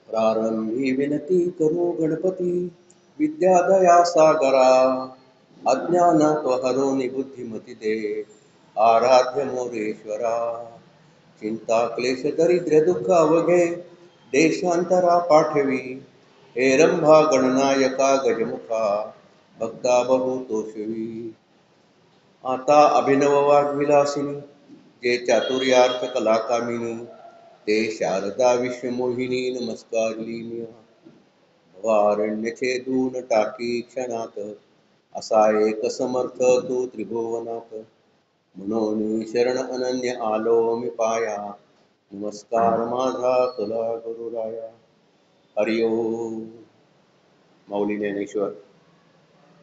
प्रारंभी विनती करू गणपती, विद्यादया सागरा. अज्ञानात्वहरोनि बुद्धिमती दे, आराध्य मोरेश्वरा. चिंता क्लेश दरिद्र दुःख अवघे, देशांतरा पाठवी. हे रंभा गणनायका गजमुखा, भक्ता बहु तोषवी. आता अभिनव वाग्विलासिनी, जे चातुर्यार्थ कला कामिनी. ते शारदा विश्वमोहिनी नमस्कारली मी. वारण्य छेदून टाकी क्षणात, असा एक समर्थ तू त्रिभुवनात. म्हणून शरण अनन्य आलो मी पाया, नमस्कार माझा तुला गुरुराया. हरिओम. माऊली ज्ञानेश्वर.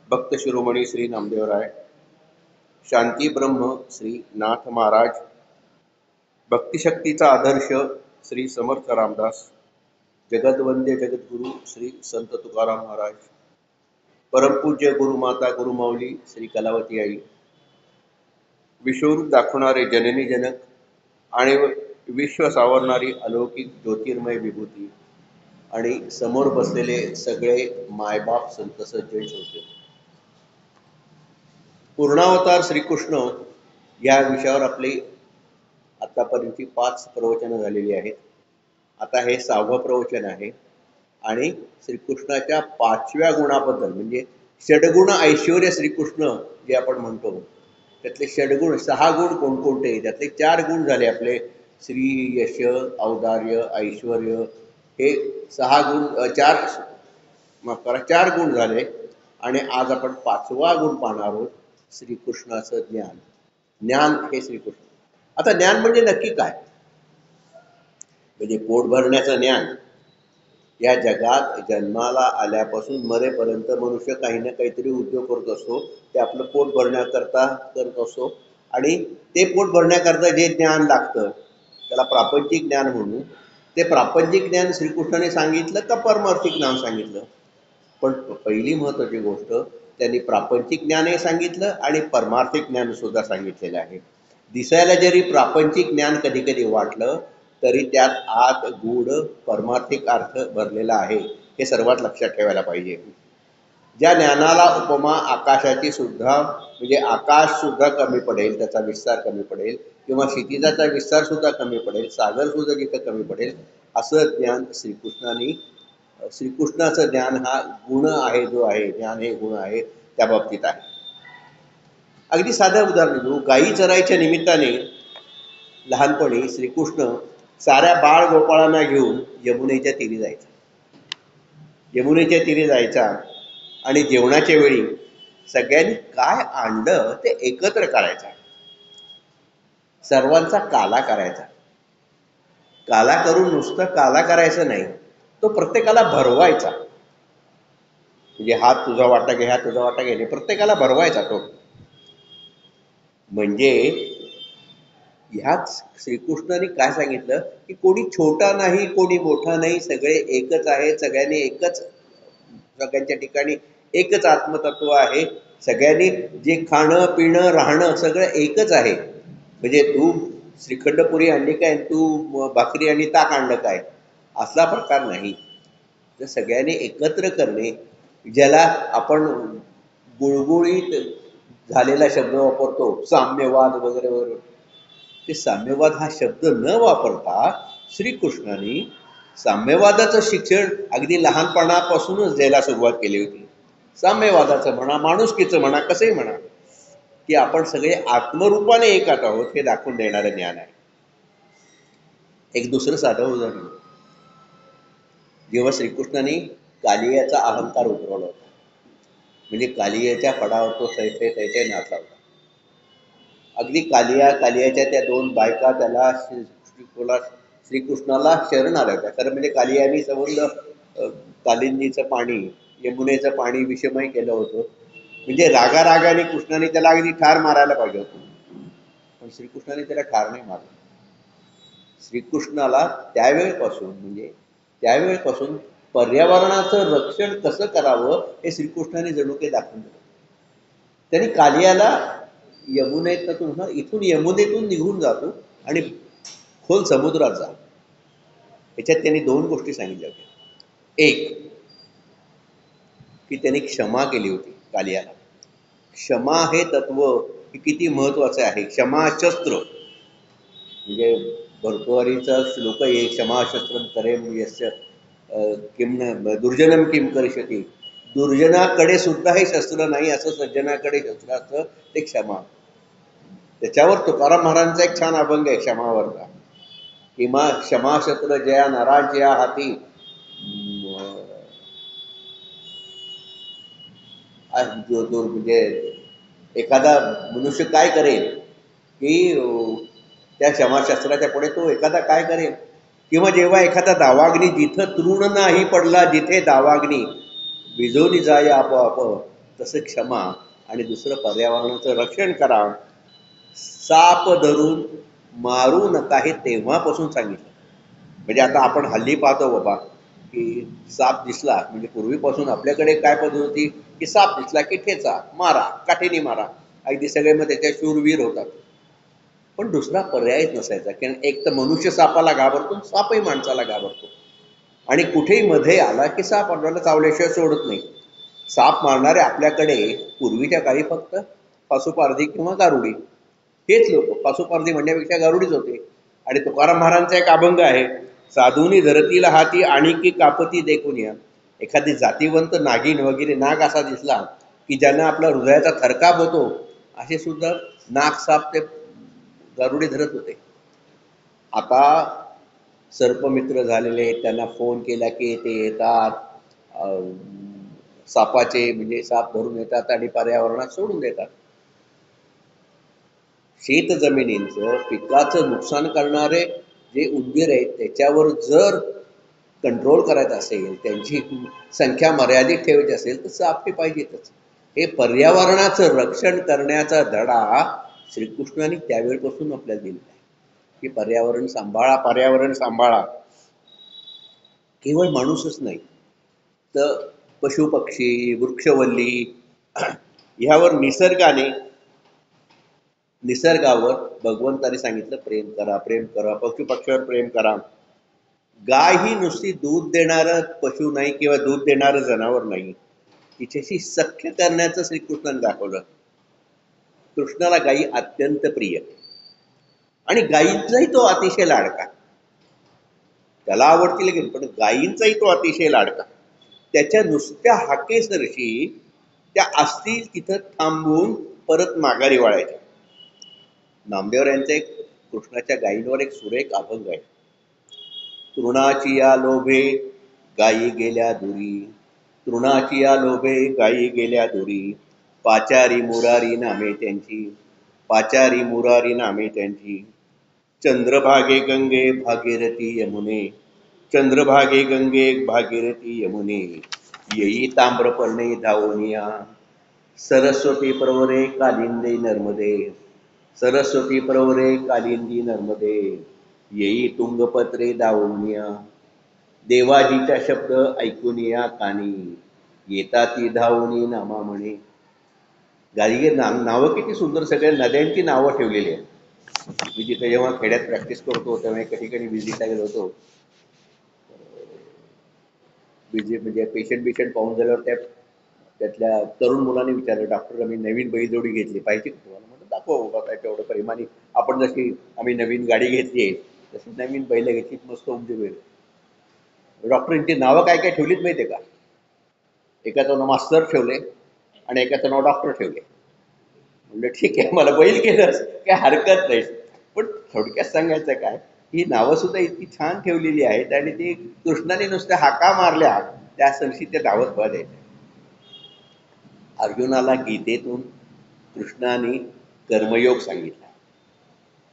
भक्त शिरोमणी श्री नामदेवराय, शांती ब्रह्म श्री नाथ महाराज, भक्तिशक्तीचा आदर्श श्री समर्थ रामदास, जगदवंद्य जगद्गुरु श्री संत तुकाराम महाराज, परमपूज्य गुरुमाता गुरुमाऊली श्री कलावती आई, विश्वरूप दाखवणारे जननी जनक आणि विश्व सावरणारी अलौकिक ज्योतिर्मय विभूती आणि समोर बसलेले सगळे मायबाप संत सज्जन होते. पूर्णावतार श्रीकृष्ण या विषयावर आपली आतापर्यंतची 5 प्रवचनं झालेली आहेत. आता हे 6वं प्रवचन आहे आणि श्रीकृष्णाच्या 5व्या गुणाबद्दल म्हणजे षडगुण ऐश्वर्य श्रीकृष्ण जे आपण म्हणतो त्यातले षडगुण 6 गुण कोणकोणते, त्यातले 4 गुण झाले आपले श्री, यश, औदार्य, ऐश्वर्य. हे 6 गुण 4 गुण झाले आणि आज आपण 5वा गुण पाहणार आहोत, श्रीकृष्णाचं ज्ञान. ज्ञान हे श्रीकृष्ण. आता ज्ञान म्हणजे नक्की काय? म्हणजे पोट भरण्याचं ज्ञान. या जगात जन्माला आल्यापासून मरेपर्यंत मनुष्य काही ना काहीतरी उद्योग करत असतो. ते आपलं पोट भरण्याकरता करत असतो आणि ते पोट भरण्याकरता जे ज्ञान लागतं त्याला प्रापंचिक ज्ञान म्हणू. ते प्रापंचिक ज्ञान श्रीकृष्णाने सांगितलं का परमार्थिक ज्ञान सांगितलं? पण पहिली महत्त्वाची गोष्ट, त्यांनी प्रापंचिक ज्ञानही सांगितलं आणि परमार्थिक ज्ञान सुद्धा सांगितलेलं आहे. दिसायला जरी प्रापंचिक ज्ञान कधी कधी वाटलं तरी त्यात आत गूढ परमार्थिक अर्थ भरलेला आहे, हे सर्वात लक्षात ठेवायला पाहिजे. ज्या ज्ञानाला उपमा आकाशाची सुद्धा, म्हणजे आकाश सुद्धा कमी पडेल, त्याचा विस्तार कमी पडेल, किंवा क्षितिजाचा विस्तार सुद्धा कमी पडेल, सागर सुद्धा जिथं कमी पडेल, असं ज्ञान श्रीकृष्णाचं ज्ञान हा गुण आहे, जो आहे ज्ञान हे गुण आहे त्या बाबतीत आहे. अगदी साधं उदाहरण देऊ. गायी चरायच्या निमित्ताने लहानपणी श्रीकृष्ण साऱ्या बाळ गोपाळांना घेऊन यमुनेच्या तीरी जायचा. यमुनेच्या तीरी जायचा आणि जेवणाच्या वेळी सगळ्यांनी काय आणलं ते एकत्र करायचा. सर्वांचा काला करायचा. काला करून नुसतं काला करायचं नाही, तो प्रत्येकाला भरवायचा. म्हणजे हात तुझा वाटा घे, हा तुझा वाटा घे, प्रत्येकाला भरवायचा तो. म्हणजे ह्याच श्रीकृष्णाने काय सांगितलं की कोणी छोटा नाही, कोणी मोठा नाही, सगळे एकच आहे. सगळ्यांनी एकच, सगळ्यांच्या ठिकाणी एकच आत्मतत्व आहे. सगळ्यांनी जे खाणं पिणं राहणं सगळं एकच आहे. म्हणजे तू श्रीखंडपुरी आणली काय, तू भाकरी आणि ताक आणलं काय, असला प्रकार नाही. तर सगळ्यांनी एकत्र करणे, ज्याला आपण गुळगुळीत झालेला शब्द वापरतो साम्यवाद वगैरे वगैरे, ते साम्यवाद हा शब्द न वापरता श्रीकृष्णाने साम्यवादाचं शिक्षण अगदी लहानपणापासूनच द्यायला सुरुवात केली होती. साम्यवादाचं म्हणा, माणुसकीचं म्हणा, कसंही म्हणा, की आपण सगळे आत्मरूपाने एकाच आहोत हे दाखवून देणारं ज्ञान आहे. एक दुसरं साधं उदाहरण, जेव्हा श्रीकृष्णाने कालियाचा अहंकार उतरवला होता, म्हणजे कालियाच्या फडावर तो सैसे नाचला होता. अगदी कालियाच्या त्या 2 बायका त्याला श्रीकृष्णाला शरण आल्या होत्या. खरं म्हणजे कालियाने संबंध कालिंदीचं पाणी, यमुनेचं पाणी विषमय केलं होतं. म्हणजे रागाने कृष्णाने त्याला अगदी ठार मारायला पाहिजे होतं, पण श्रीकृष्णाने त्याला ठार नाही मारलं. श्रीकृष्णाला त्यावेळेपासून पर्यावरणाचं रक्षण कसं करावं हे श्रीकृष्णाने जणू काही दाखवून दिलं. त्यांनी कालियाला इथून यमुनेतून निघून जातो आणि खोल समुद्रात जा, याच्यात त्यांनी 2 गोष्टी सांगितल्या होत्या. एक की त्यांनी क्षमा केली होती कालियाला. क्षमा हे तत्व हे किती महत्वाचे आहे. क्षमा शस्त्र म्हणजे भर्तृहरीचा श्लोक आहे, क्षमा शस्त्रम करेम यस्य किम दुर्जनम किम करिष्यति. दुर्जनाकडे सुद्धा हे शस्त्र नाही, असं सज्जनाकडे शस्त्र असतं, ते क्षमा. त्याच्यावर तुकाराम महाराजांचा एक छान अभंग आहे क्षमावरचा. किंवा क्षमाशस्त्र जया नराजया हाती. म्हणजे एखादा मनुष्य काय करेल की त्या क्षमाशास्त्राच्या पुढे तो एखादा काय करेल. किंवा जेव्हा एखादा दावाग्नी जिथं तृण नाही पडला, जिथे दावाग्नी विझवली जाय आपोआप, तसं क्षमा. आणि दुसरं पर्यावरणाचं रक्षण करा. साप धरून मारू नका हे तेव्हापासून सांगितलं. म्हणजे आता आपण हल्ली पाहतो बाबा की साप दिसला म्हणजे पूर्वीपासून आपल्याकडे काय पद्धत होती की साप दिसला की ठेचा मारा, काठीने मारा, अगदी सगळे मग त्याच्या शूरवीर होतात. पण दुसरा पर्यायच नसायचा, कारण एक तर मनुष्य सापाला घाबरतो, सापही माणसाला घाबरतो. आणि कुठेही मध्ये आला की साप आपल्याला चावल्याशिवाय सोडत नाही. साप मारणारे आपल्याकडे पूर्वीच्या काळी फक्त पासोपारधी किंवा गारुडी हेच लोक. पासोपारधी म्हणण्यापेक्षा गारुडीच होते. आणि तुकाराम महाराजांचा एक अभंग आहे, साधूनी धरतीला हाती आणि की कापती देखून या. एखादी जातीवंत नागिन वगैरे नाग असा दिसला की ज्यांना आपला हृदयाचा थरकाप होतो, असे सुद्धा नाग साप ते गारुडी धरत होते. आता सर्पमित्र झालेले आहेत, त्यांना फोन केला की ते येतात, सापाचे म्हणजे साप धरून येतात आणि पर्यावरणात सोडून देतात. शेत जमिनींचं पिकाचं नुकसान करणारे जे उंदीर आहेत त्याच्यावर जर कंट्रोल करायचं असेल, त्यांची संख्या मर्यादित ठेवायची असेल, तर सापे पाहिजेतच. हे पर्यावरणाचं रक्षण करण्याचा धडा श्रीकृष्णाने त्यावेळेपासून आपल्याला दिला आहे की पर्यावरण सांभाळा, पर्यावरण सांभाळा. केवळ माणूसच नाही तर पशुपक्षी, वृक्षवल्ली ह्यावर निसर्गावर भगवंताने सांगितलं प्रेम करा, प्रेम करा. पशुपक्ष्यावर प्रेम करा. गाय ही नुसती दूध देणारं पशु नाही किंवा दूध देणारं जनावर नाही, तिच्याशी सख्य करण्याचं श्रीकृष्णाने दाखवलं. कृष्णाला गायी अत्यंत प्रिय आणि गायींचाही तो अतिशय लाडका. त्याला आवडतील की पण गायींचाही तो अतिशय लाडका. त्याच्या नुसत्या हाकेसरशी त्या असतील तिथं थांबून परत माघारी वळायच्या. नामदेव यांचा एक कृष्णाच्या गायींवर एक सुरेख अभंग आहे. तृणाची या लोभे गायी गेल्या दुरी, तृणाची या लोभे गायी गेल्या दुरी, पाचारी मुरारी नामे त्यांची, पाचारी मुरारी नामे त्यांची. चंद्रभागे गंगे भागीरथी यमुने, चंद्रभागे गंगे भागीरथी यमुने, येई ताम्रपर्णे धावनिया. सरस्वती प्रवरे कालिंदी नर्मदे, सरस्वती प्रवरे कालिंदी नर्मदे, येई तुंगपत्रे दावनिया. देवाजीचा शब्द ऐकून या कानी, येता ती धावणी नामा म्हणे. गायी नावं किती सुंदर, सगळ्या नद्यांची नावं ठेवलेली आहेत. मी तिथे जेव्हा खेड्यात प्रॅक्टिस करतो तेव्हा एका ठिकाणी विजिटला गेलो होतो. म्हणजे पेशंट पाहून झाल्यावर त्यातल्या तरुण मुलांनी विचारलं, डॉक्टर आम्ही नवीन बैलजोडी घेतली पाहिजे का तुम्हाला. म्हणून दाखवा बाबा काय तेवढं प्रेमाने. आपण जशी आम्ही नवीन गाडी घेतली आहे तशी नवीन बैल घेतली, मस्त उमदी बैल. डॉक्टरांची नावं काय काय ठेवलीत माहिती आहे का. एकाचं नाव मास्तर ठेवले आणि एकाचं नाव डॉक्टर ठेवले. म्हणजे ठीक आहे, मला बैल केलंच काय हरकत नाही. पण थोडक्यात सांगायचं काय, ही नावं सुद्धा इतकी छान ठेवलेली आहेत आणि ती कृष्णाने नुसत्या हाका मारल्या त्या संशी त्या धावत पळत आहेत. अर्जुनाला गीतेतून कृष्णाने कर्मयोग सांगितला,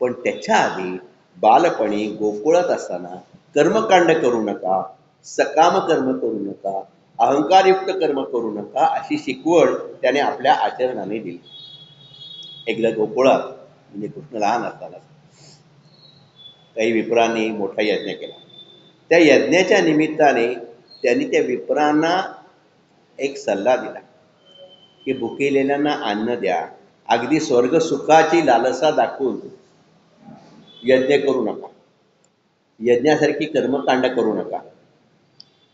पण त्याच्या आधी बालपणी गोकुळात असताना कर्मकांड करू नका, सकाम कर्म करू नका, अहंकारयुक्त कर्म करू नका अशी शिकवण त्याने आपल्या आचरणाने दिली. एकदा गोकुळात म्हणजे कृष्ण लहान असताना काही विप्रांनी मोठा यज्ञ केला. त्या यज्ञाच्या निमित्ताने त्यांनी त्या विप्रांना एक सल्ला दिला की भुकेलेल्यांना अन्न द्या, अगदी स्वर्ग सुखाची लालसा दाखवून यज्ञ करू नका, यज्ञासारखी कर्मकांड करू नका.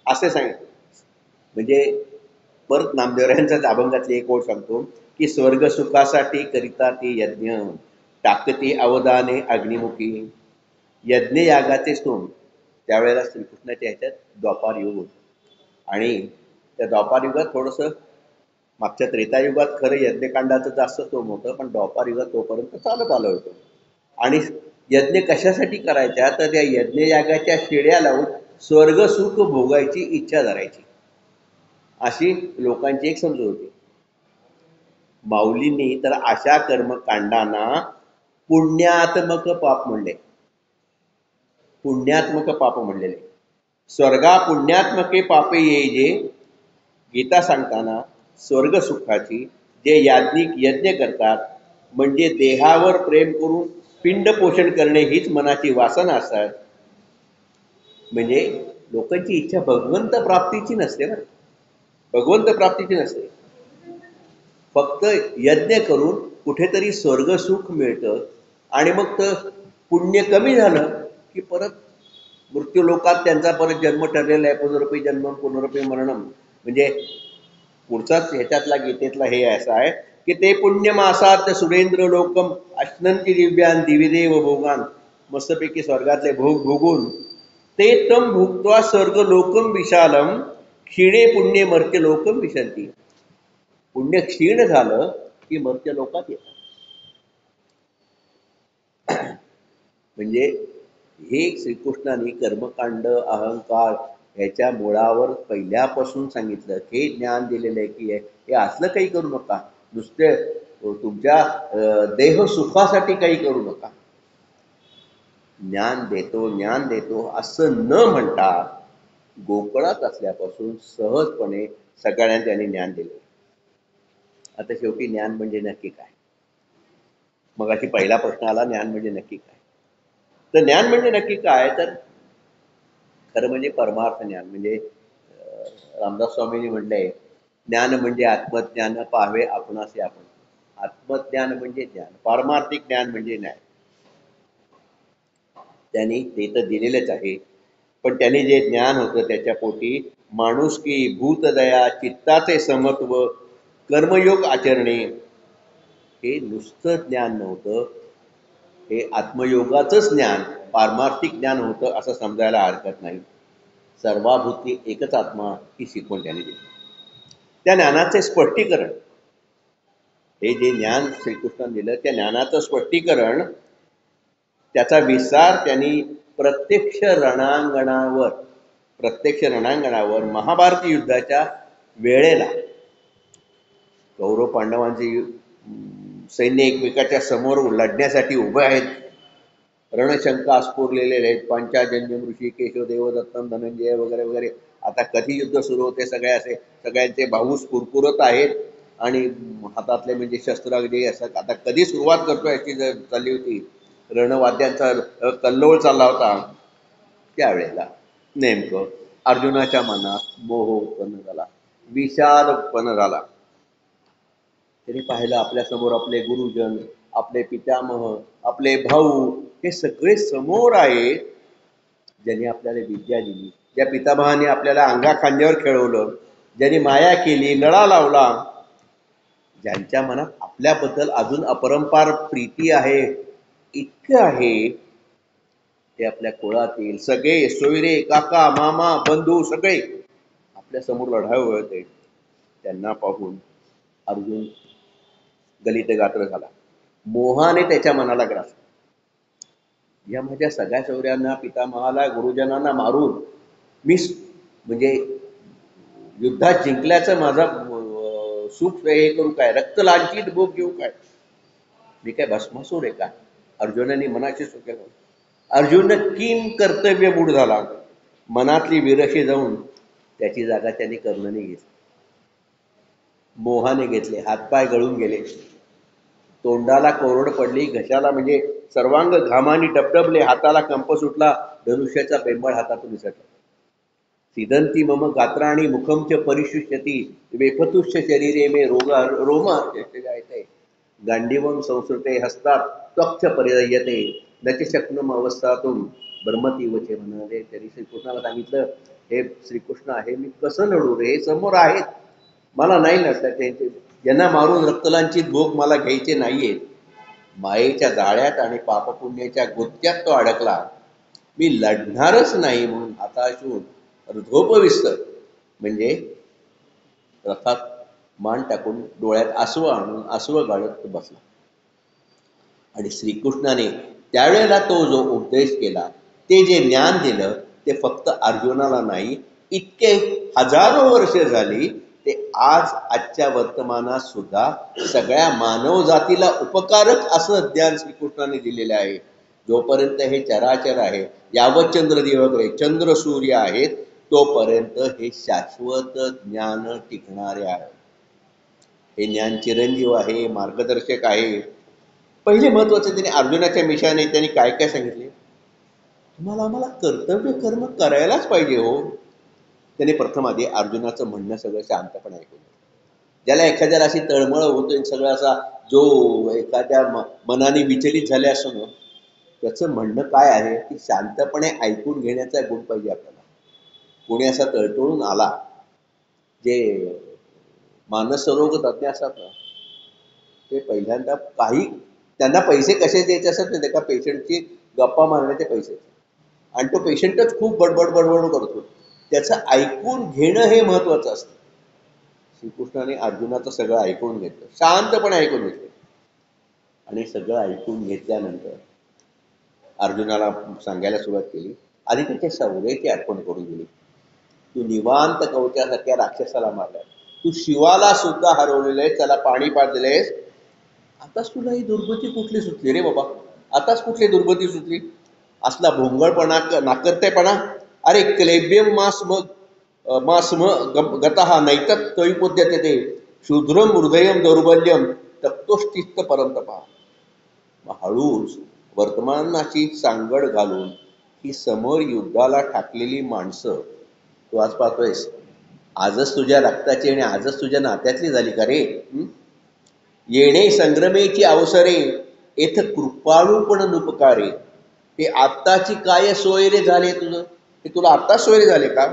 असे सांगितले. म्हणजे परत नामदेवरायांच्याच अभंगातली एक ओळ सांगतो की स्वर्ग सुखासाठी करिता ती यज्ञ टाकती अवदाने अग्निमुखी. यज्ञ यागाचे सोम त्यावेळेला श्रीकृष्णाच्या ह्याच्यात द्वापार युग होतो. आणि त्या द्वापार युगात थोडंसं मागच्या त्रेतायुगात खरं यज्ञकांडाचं जास्त सोम होतं, पण द्वापार युगात तोपर्यंत चालत आलं होतं. आणि यज्ञ कशासाठी करायच्या तर त्या यज्ञयागाच्या शेड्या लावून स्वर्ग सुख भोगायची इच्छा धरायची, अशी लोकांची एक समजूत होती. माऊलींनी तर अशा कर्मकांडांना पुण्यात्मक पाप म्हणले. पुण्यात्मक पाप म्हणलेले. स्वर्गा पुण्यात्मके पापे ये जे गीता सांगताना स्वर्ग सुखाची जे याज्ञिक यज्ञ करतात म्हणजे देहावर प्रेम करून पिंड पोषण करणे हीच मनाची वासना असतात. म्हणजे लोकांची इच्छा भगवंत प्राप्तीची नसते ना, भगवंत प्राप्तीची नसते. फक्त यज्ञ करून कुठेतरी स्वर्ग सुख मिळतं आणि मग तर पुण्य कमी झालं की परत मृत्यू लोकात त्यांचा परत जन्म ठरलेला आहे. पुनरुपी जन्म पुनरुपी मरणम. म्हणजे पुढचाच ह्याच्यातला गीतेतला हे असं आहे की ते पुण्यमासात सुरेंद्र लोकम अश्नंती दिव्यान दिविदेव भोगान. मस्तपैकी स्वर्गातले भोग भोगून ते तम भुक्त्वा स्वर्ग लोकम विशालम क्षीणे पुण्य मर्त्य लोकम विशंती. पुण्य क्षीण झालं की मर्त्य लोकात येतात. म्हणजे हे श्रीकृष्णाने कर्मकांड अहंकार ह्याच्या मुळावर पहिल्यापासून सांगितलं, हे ज्ञान दिलेलं आहे की हे असलं काही करू नका, नुसते तुमच्या देह सुखासाठी काही करू नका. ज्ञान देतो ज्ञान देतो असं न म्हणता गोकुळात असल्यापासून सहजपणे सगळ्यांना त्यांनी ज्ञान दिले. आता शेवटी ज्ञान म्हणजे नक्की काय? मग अशी पहिला प्रश्न आला, ज्ञान म्हणजे नक्की काय? तर ज्ञान म्हणजे नक्की काय तर खरं म्हणजे परमार्थ ज्ञान. म्हणजे रामदास स्वामींनी म्हटलंय, ज्ञान म्हणजे आत्मज्ञान पाहावे आपणासे आपण. आत्मज्ञान म्हणजे ज्ञान, पारमार्थिक ज्ञान म्हणजे ज्ञान. त्यांनी ते तर दिलेलंच आहे, पण त्यांनी जे ज्ञान होतं त्याच्या पोटी माणुसकी, भूतदया, चित्ताचे समत्व, कर्मयोग आचरणे हे नुसतं ज्ञान नव्हतं, हे आत्मयोगाचंच ज्ञान, पारमार्थिक ज्ञान होतं असं समजायला हरकत नाही. सर्वाभूती एकच आत्मा ही शिकवण त्यांनी दिली. त्या ज्ञानाचे स्पष्टीकरण, हे जे ज्ञान श्रीकृष्णाने दिलं त्या ज्ञानाचं स्पष्टीकरण, त्याचा विस्तार त्यांनी प्रत्यक्ष रणांगणावर महाभारत युद्धाच्या वेळेला कौरव पांडवांचे सैन्य एकमेकाच्या समोर लढण्यासाठी उभे आहेत. रणशंका स्फुरलेले आहेत. पांचाजन्य ऋषी, केशव देवदत्तम, धनंजय वगैरे वगैरे. आता कधी युद्ध सुरू होते सगळ्यांचे भाऊस कुरकुरत आहेत आणि हातातले म्हणजे शस्त्र जे असतात आता कधी सुरुवात करतो याची चालली होती. रणवाद्यांचा कल्लोळ चालला होता. त्यावेळेला नेमकं अर्जुनाच्या मनात मोह उत्पन्न झाला, विषाद उत्पन्न झाला. त्यांनी पाहिलं आपल्यासमोर आपले गुरुजन, आपले पितामह, आपले भाऊ हे सगळे समोर आहेत, ज्यांनी आपल्याला विद्या दिली, ज्या पितामहाने आपल्याला अंगाखांद्यावर खेळवलं, ज्यांनी माया केली, लळा लावला, ज्यांच्या मनात आपल्याबद्दल अजून अपरंपार प्रीती आहे, इतकं आहे, ते आपल्या कुळातील सगळे सोयरे, काका, मामा, बंधू सगळे आपल्या समोर लढावे होते. त्यांना पाहून अर्जुन गलित गात्र झाला. मोहाने त्याच्या मनाला ग्रास. या माझ्या सगळ्या शौर्यांना, पितामहाला, गुरुजनांना मारून मी म्हणजे युद्धात जिंकल्याचं माझा सुख हे करू काय, रक्तलांछित भोग घेऊ काय, मी काय भस्मासूर आहे का? अर्जुनाने मनाची सुख केलं. अर्जुन किम कर्तव्य मूढ झाला. मनातली विरशी जाऊन त्याची जागा त्यांनी कर्णाने घेतली, मोहाने घेतले. हातपाय गळून गेले, तोंडाला कोरड पडली, घशाला म्हणजे सर्वांग घामाने डबडबले, हाताला कंप सुटला, धनुष्याचा बेंबळ हातातून विसरला. सिदंती मम गात्राणी मुखम च परिशुष्यती वेफतुष्य शरीरे मे रोम जायते गांडीवम संस्कृते हस्तात त्वक्ष परिदयते न च शक्नुम अवस्थातुम ब्रह्मतीवचे म्हणाले. त्यांनी श्रीकृष्णाला सांगितलं, हे श्रीकृष्ण आहे, मी कसं लढू रे, हे समोर आहेत, मला नाही लढता. त्यांचे ज्यांना मारून रक्तलांचित भोग मला घ्यायचे नाहीयेत. मायेच्या जाळ्यात आणि पापपुण्याच्या गुत्त्यात तो अडकला. मी लढणारच नाही म्हणून हताश होऊन झोपविस्त म्हणजे रथात मान टाकून डोळ्यात आसवं आणून आसवं गाळत बसला. आणि श्रीकृष्णाने त्यावेळेला तो जो उपदेश केला, ते जे ज्ञान दिलं, ते फक्त अर्जुनाला नाही, इतके हजारो वर्ष झाली, ते आजच्या वर्तमानात सुद्धा सगळ्या मानव जातीला उपकारक असं ज्ञान श्रीकृष्णाने दिलेलं आहे. जोपर्यंत हे चराचर आहे, यावत चंद्र दिवस चंद्र सूर्य आहेत, तोपर्यंत हे शाश्वत ज्ञान टिकणारे आहे. हे ज्ञान चिरंजीव आहे, मार्गदर्शक आहे. पहिले महत्वाचं त्याने अर्जुनाच्या मिशाने त्यांनी काय काय सांगितले, तुम्हाला आम्हाला कर्तव्य कर्म करायलाच पाहिजे हो. त्याने प्रथम आधी अर्जुनाचं म्हणणं सगळं शांतपणे ऐकून, ज्याला एखाद्याला अशी तळमळ होतोय सगळं असा, जो एखाद्या मनाने विचलित झाले असो ना, त्याचं म्हणणं काय आहे की शांतपणे ऐकून घेण्याचा गुण पाहिजे आपल्याला. कोणी असा तळतळून आला, जे मानसरोग तज्ञ असतात ना, ते पहिल्यांदा काही त्यांना पैसे कसे द्यायचे असतात ना, एका पेशंटची गप्पा मारण्याचे पैसे, आणि तो पेशंटच खूप बडबड बडबड करतो, त्याचं ऐकून घेणं हे महत्वाचं असतं. श्रीकृष्णाने अर्जुनाचं सगळं ऐकून घेतलं, शांतपणे ऐकून घेतलं. आणि सगळं ऐकून घेतल्यानंतर अर्जुनाला सांगायला सुरुवात केली. आधी त्याच्या शौर्याची आठवण करून दिली. तू निवांत कवचासारख्या राक्षसाला मारलाय, तू शिवाला सुद्धा हरवलेलं आहेस, त्याला पाणी पाजलेस, आताच तुला ही दुर्गती कुठली सुचली रे बाबा, आताच कुठली दुर्गती सुचली, असला भोंगळपणा नाकर्तेपणा. अरे क्लेब्यम मास्म गतः नैतत् तैपुद्यते ते शूद्रम हृदयम दौर्बल्यम तत्तोष्टिस्त परंतपा. हळूच वर्तमानाची सांगड घालून ही समोर युद्धाला ठाकलेली माणसं तू आज पाहतोयस, आजच तुझ्या रक्ताची आणि आजच तुझ्या नात्यातली झाली का रे? येणे संग्रमेची अवसरे येथ कृपाळूपण नुपकारे. ते आत्ताची काय सोयरे झाले तुझं, ते तुला आत्ताच सोयरे झाले का?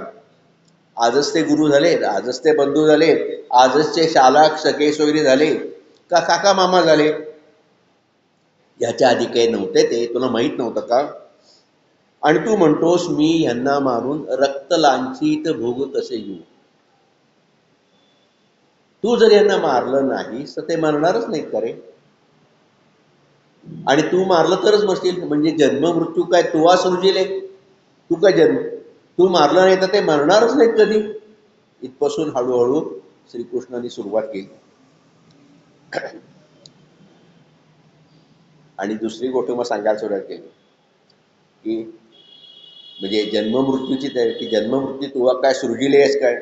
आजच ते गुरु झाले, आजच ते बंधू झाले, आजच ते शालाक सगळे सोयरे झाले का काका मामा झाले? याच्या आधी काही नव्हते, ते तुला माहीत नव्हतं का? आणि तू म्हणतोस मी ह्यांना मारून रक्तलांछित भोग कसे घेऊ? तू जर यांना मारलं नाहीस तर ते मरणारच नाहीत का रे? आणि तू मारलं तरच मरशील, म्हणजे जन्म मृत्यू काय तुवा सृजिले, तू काय जन्म, तू मारलं नाही तर ते मरणारच नाहीत कधी. इथपासून हळूहळू श्रीकृष्णाने सुरुवात केली. आणि दुसरी गोष्ट मग सांगायला सुरुवात केली की म्हणजे जन्ममृत्यूची तयारी, की जन्ममृत्यू तू काय सृजिलेस काय.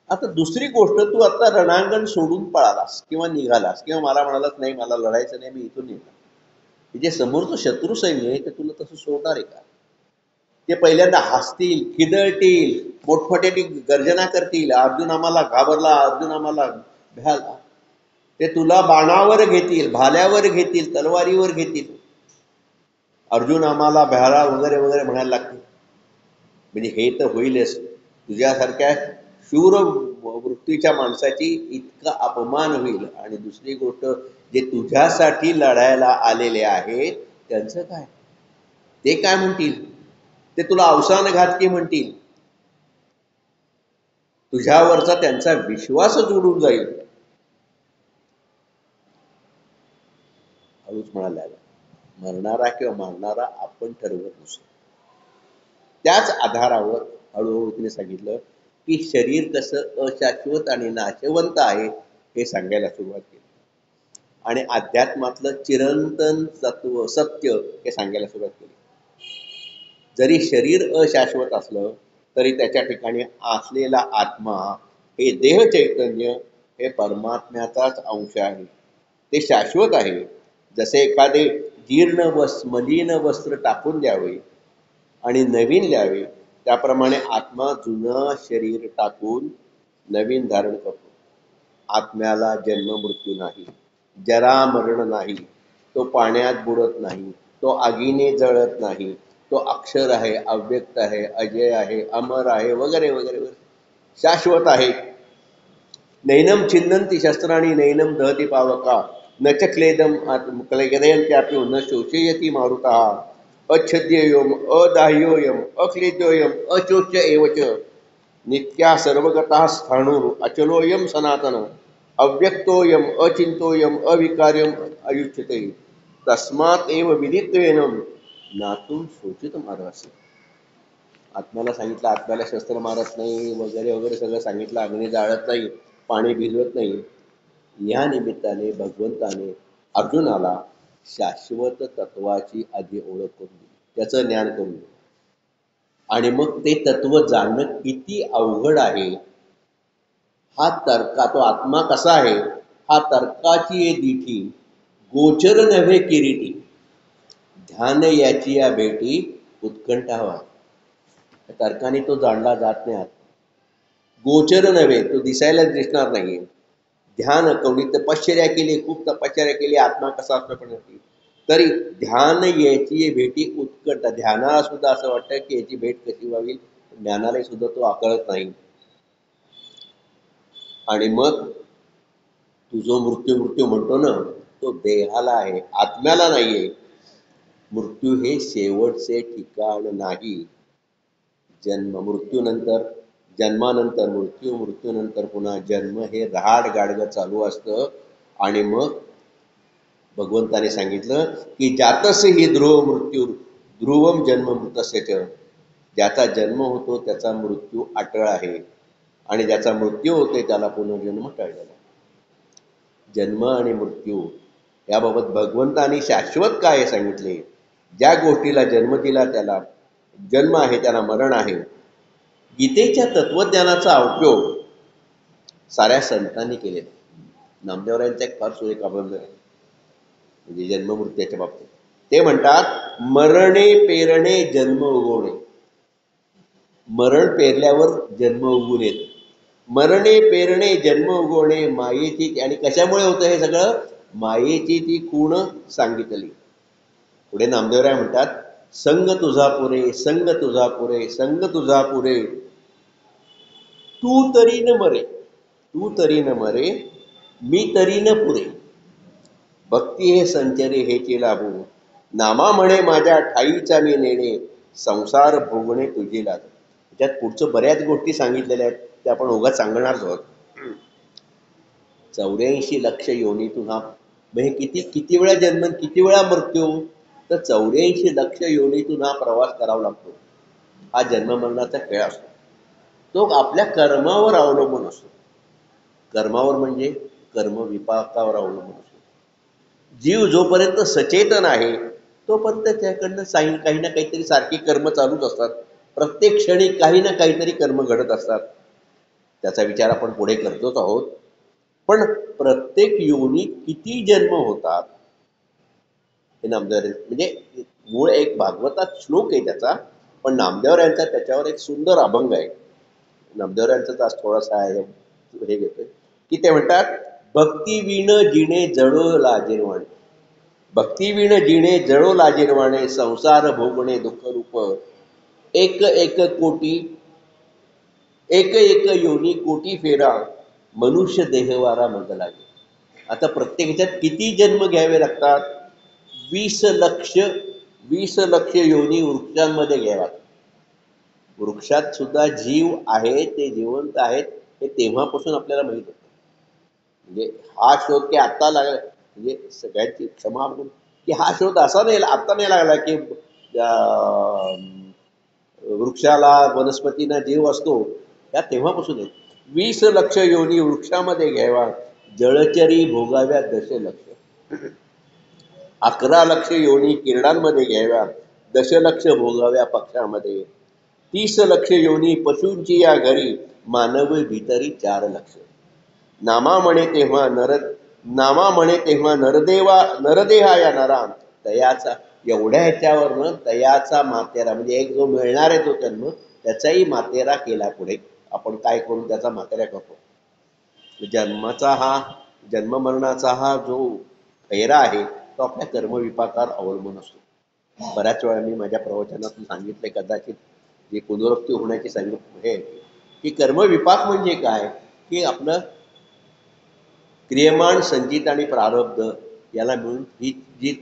आता दुसरी गोष्ट, तू आता रणांगण सोडून पळालास किंवा निघालास किंवा मला म्हणालास नाही मला लढायचं नाही, मी इथून निघाला. जे समोरचं शत्रू सैन्य आहे ते तुला तसं सोडणार आहे का? ते पहिल्यांदा हसतील, खिदळतील, मोठमोठ्याने गर्जना करतील, अर्जुन आम्हाला घाबरला, अर्जुन आम्हाला भ्याला. ते तुला बाणावर घेतील, भाल्यावर घेतील, तलवारीवर घेतील, अर्जुन आम्हाला भ्याला वगैरे वगैरे म्हणायला लागतील. म्हणजे हे तर होईलच, तुझ्यासारख्या शूर वृत्तीच्या माणसाची इतका अपमान होईल. आणि दुसरी गोष्ट, जे तुझ्यासाठी लढायला आलेले आहेत त्यांचं काय, ते काय म्हणतील? ते तुला अवसानघातकी म्हणतील, तुझ्यावरचा त्यांचा विश्वासच उडून जाईल. हळूच म्हणायला मरणारा किंवा मारणारा आपण ठरवत नसतो. त्याच आधारावर हळूहळू तिने सांगितलं की शरीर कसं अशाश्वत आणि नाशवंत आहे हे सांगायला सुरुवात केली. आणि अध्यात्मातलं चिरंतन तत्व सत्य हे सांगायला सुरुवात केली. जरी शरीर अशाश्वत असलं तरी त्याच्या ठिकाणी असलेला आत्मा हे देह चैतन्य हे परमात्म्याचाच अंश आहे, ते शाश्वत आहे. जसे एखादे जीर्ण मलिन वस्त्र टाकून द्यावे आणि नवीन द्यावे, त्याप्रमाणे आत्मा जुनं शरीर टाकून नवीन धारण करतो. आत्म्याला जन्म मृत्यू नाही, जरा मरण नाही, तो पाण्यात बुडत नाही, तो आगीने जळत नाही, तो अक्षर आहे, अव्यक्त आहे, अजय आहे, अमर आहे, वगैरे वगैरे वगैरे, शाश्वत आहे. नैनम छिन्नन्ति शस्त्राणि नैनम दहति पावका न च क्लेदम क्लेदयन्त्यापि न शोषयति मारुतः अच्छेद्योयम अदाह्योयम अक्लेद्योयम अचोच्य एव च नित्या सर्वगतः स्थाणुः अचलोयम सनातन अव्यक्तोयम अचिंतोयम अविकार्यम अयुच्यते तस्मात् एव विदित्वेनं नातुं शोचित मार्गस्य. आत्म्याला सांगितलं, आत्म्याला शस्त्र मारत नाही वगैरे वगैरे सगळं सांगितलं, अग्नी जाळत नाही, पाणी भिजवत नाही. या निमित्ताने भगवंताने अर्जुनाला शाश्वत तत्वाची आधी ओळख करून दिली, त्याचं ज्ञान करून दिलं. आणि मग ते तत्व जाणणं किती अवघड आहे, हा तर्का, तो आत्मा कसा आहे हा तर्काची ये दिठी गोचर नव्हे किरीटी ध्यान याची या भेटी उत्कंठा व्हा. तर्काने तो जाणला जात नाही. गोचर नव्हे, तो दिसायला दिसणार नाही. ध्यान कोणी तपश्चर्या केली, खूप तपश्चर्या केली, आत्मा कसा असतो पण तरी ध्यान याची भेटी उत्कट, ध्यानाला सुद्धा असं वाटतं की याची भेट कशी व्हावी, ज्ञानाला सुद्धा तो आकळत नाही. आणि मग तू जो मृत्यू मृत्यू म्हणतो ना, तो देहाला आहे, आत्म्याला नाहीये. मृत्यू हे शेवटचे ठिकाण नाही. जन्म मृत्यूनंतर, जन्मानंतर मृत्यू, मृत्यूनंतर पुन्हा जन्म, हे रहाड गाडगं चालू असतं. आणि मग भगवंताने सांगितलं की जातस्य ही ध्रुव मृत्यू ध्रुवम जन्म मृतस्य, ज्याचा जन्म होतो त्याचा मृत्यू अटळ आहे आणि ज्याचा मृत्यू होते त्याला पुनर्जन्म टळलेला. जन्म आणि मृत्यू याबाबत भगवंताने शाश्वत काय सांगितले. ज्या गोष्टीला जन्म दिला त्याला जन्म आहे, त्याला मरण आहे. गीतेच्या तत्वज्ञानाचा उपयोग साऱ्या संतांनी केलेला. नामदेवरायांचा एक फार सुरेख अभंग आहे म्हणजे जन्ममृत्यूच्या बाबतीत. ते म्हणतात, मरणे पेरणे जन्म उगवणे. मरण पेरल्यावर जन्म उगवून येतो. मरणे पेरणे जन्म उगवणे मायेची, आणि कशामुळे होतं हे सगळं, मायेची ती खूण सांगितली. पुढे नामदेवराय म्हणतात, संग तुझा पुरे, संग तुझा पुरे, संग तुझा पुरे, तू तरी न मरे, तू तरी न मरे, मी तरी न पुरे, भक्ती हे संचरे हेची लाभू, नामा म्हणे माझ्या ठाईचा मी नेणे, संसार भोगणे तुझी लाज. त्याच्यात पुढचं बऱ्याच गोष्टी सांगितलेल्या आहेत, ते आपण उगाच सांगणारच आहोत. 84 लक्ष योनीतून हा म्हणजे किती किती वेळा जन्म, किती वेळा मृत्यू, तर 84 लक्ष योनीतून हा प्रवास करावा लागतो. हा जन्म मरणाचा खेळ असतो. तो आपल्या कर्मावर अवलंबून असतो. कर्मावर म्हणजे कर्म विपाकावर अवलंबून असतो. जीव जोपर्यंत सचेतन आहे तोपर्यंत त्याकडनं काही ना काहीतरी सारखी कर्म चालूच असतात. प्रत्येक क्षणी काही ना काहीतरी कर्म घडत असतात. त्याचा विचार आपण पुढे करतोच आहोत. पण प्रत्येक योनीत किती जन्म होतात हे नामदेव, म्हणजे मूळ एक भागवतात श्लोक आहे त्याचा, पण नामदेवरायांचा त्याच्यावर एक सुंदर अभंग आहे. नामदेवरायांचा तास थोडासा आहे हे घेतोय की ते म्हणतात, भक्ती विण जिणे जळो लाजिरवाणे, भक्ती विण जिणे जळो लाजिरवाणे, संसार भोगणे दुःख रूप, एक एक कोटी, एक एक योनी कोटी फेरा, मनुष्य देहवारा मग लागे. आता प्रत्येक ह्याच्यात किती जन्म घ्यावे लागतात, 20 लक्ष, 20 लक्ष योनी वृक्षांमध्ये घ्याव्यात. वृक्षात सुद्धा जीव आहे, ते जिवंत आहेत हे तेव्हापासून आपल्याला माहित होतं. म्हणजे हा शोध की आत्ता लागला, म्हणजे सगळ्यांची क्षमा म्हणून की हा शोध असा नाही आत्ता नाही लागला की वृक्षाला वनस्पतींना जीव असतो, त्या तेव्हापासून आहे. 20 लक्ष योनी वृक्षामध्ये घ्यावा, जळचरी भोगाव्या दशलक्ष, 11 लक्ष योनी किरणांमध्ये घ्याव्या, दशलक्ष भोगाव्या पक्षामध्ये, 30 लक्ष योनी पशूंची या घरी, मानव भीतरी 4 लक्ष. नामा म्हणे तेव्हा नामा म्हणे तेव्हा नरदेहा या नरा, तयाचा एवढ्या ह्याच्यावरनं तयाचा मातेरा, म्हणजे एक जो मिळणार आहे तो जन्म, त्याचाही मातेरा केला. पुढे आपण काय करून त्याचा मातेरा करतो. जन्माचा हा, जन्म मरणाचा हा जो फेरा आहे तो आपल्या कर्मविपाकावर अवलंबून असतो. बऱ्याच वेळा मी माझ्या प्रवचनातून सांगितले, कदाचित जे पुनरुक्ती होण्याची हे की कर्मविपाक म्हणजे काय, की आपलं क्रियमाण, संचित आणि प्रारब्ध याला मिळून ही जी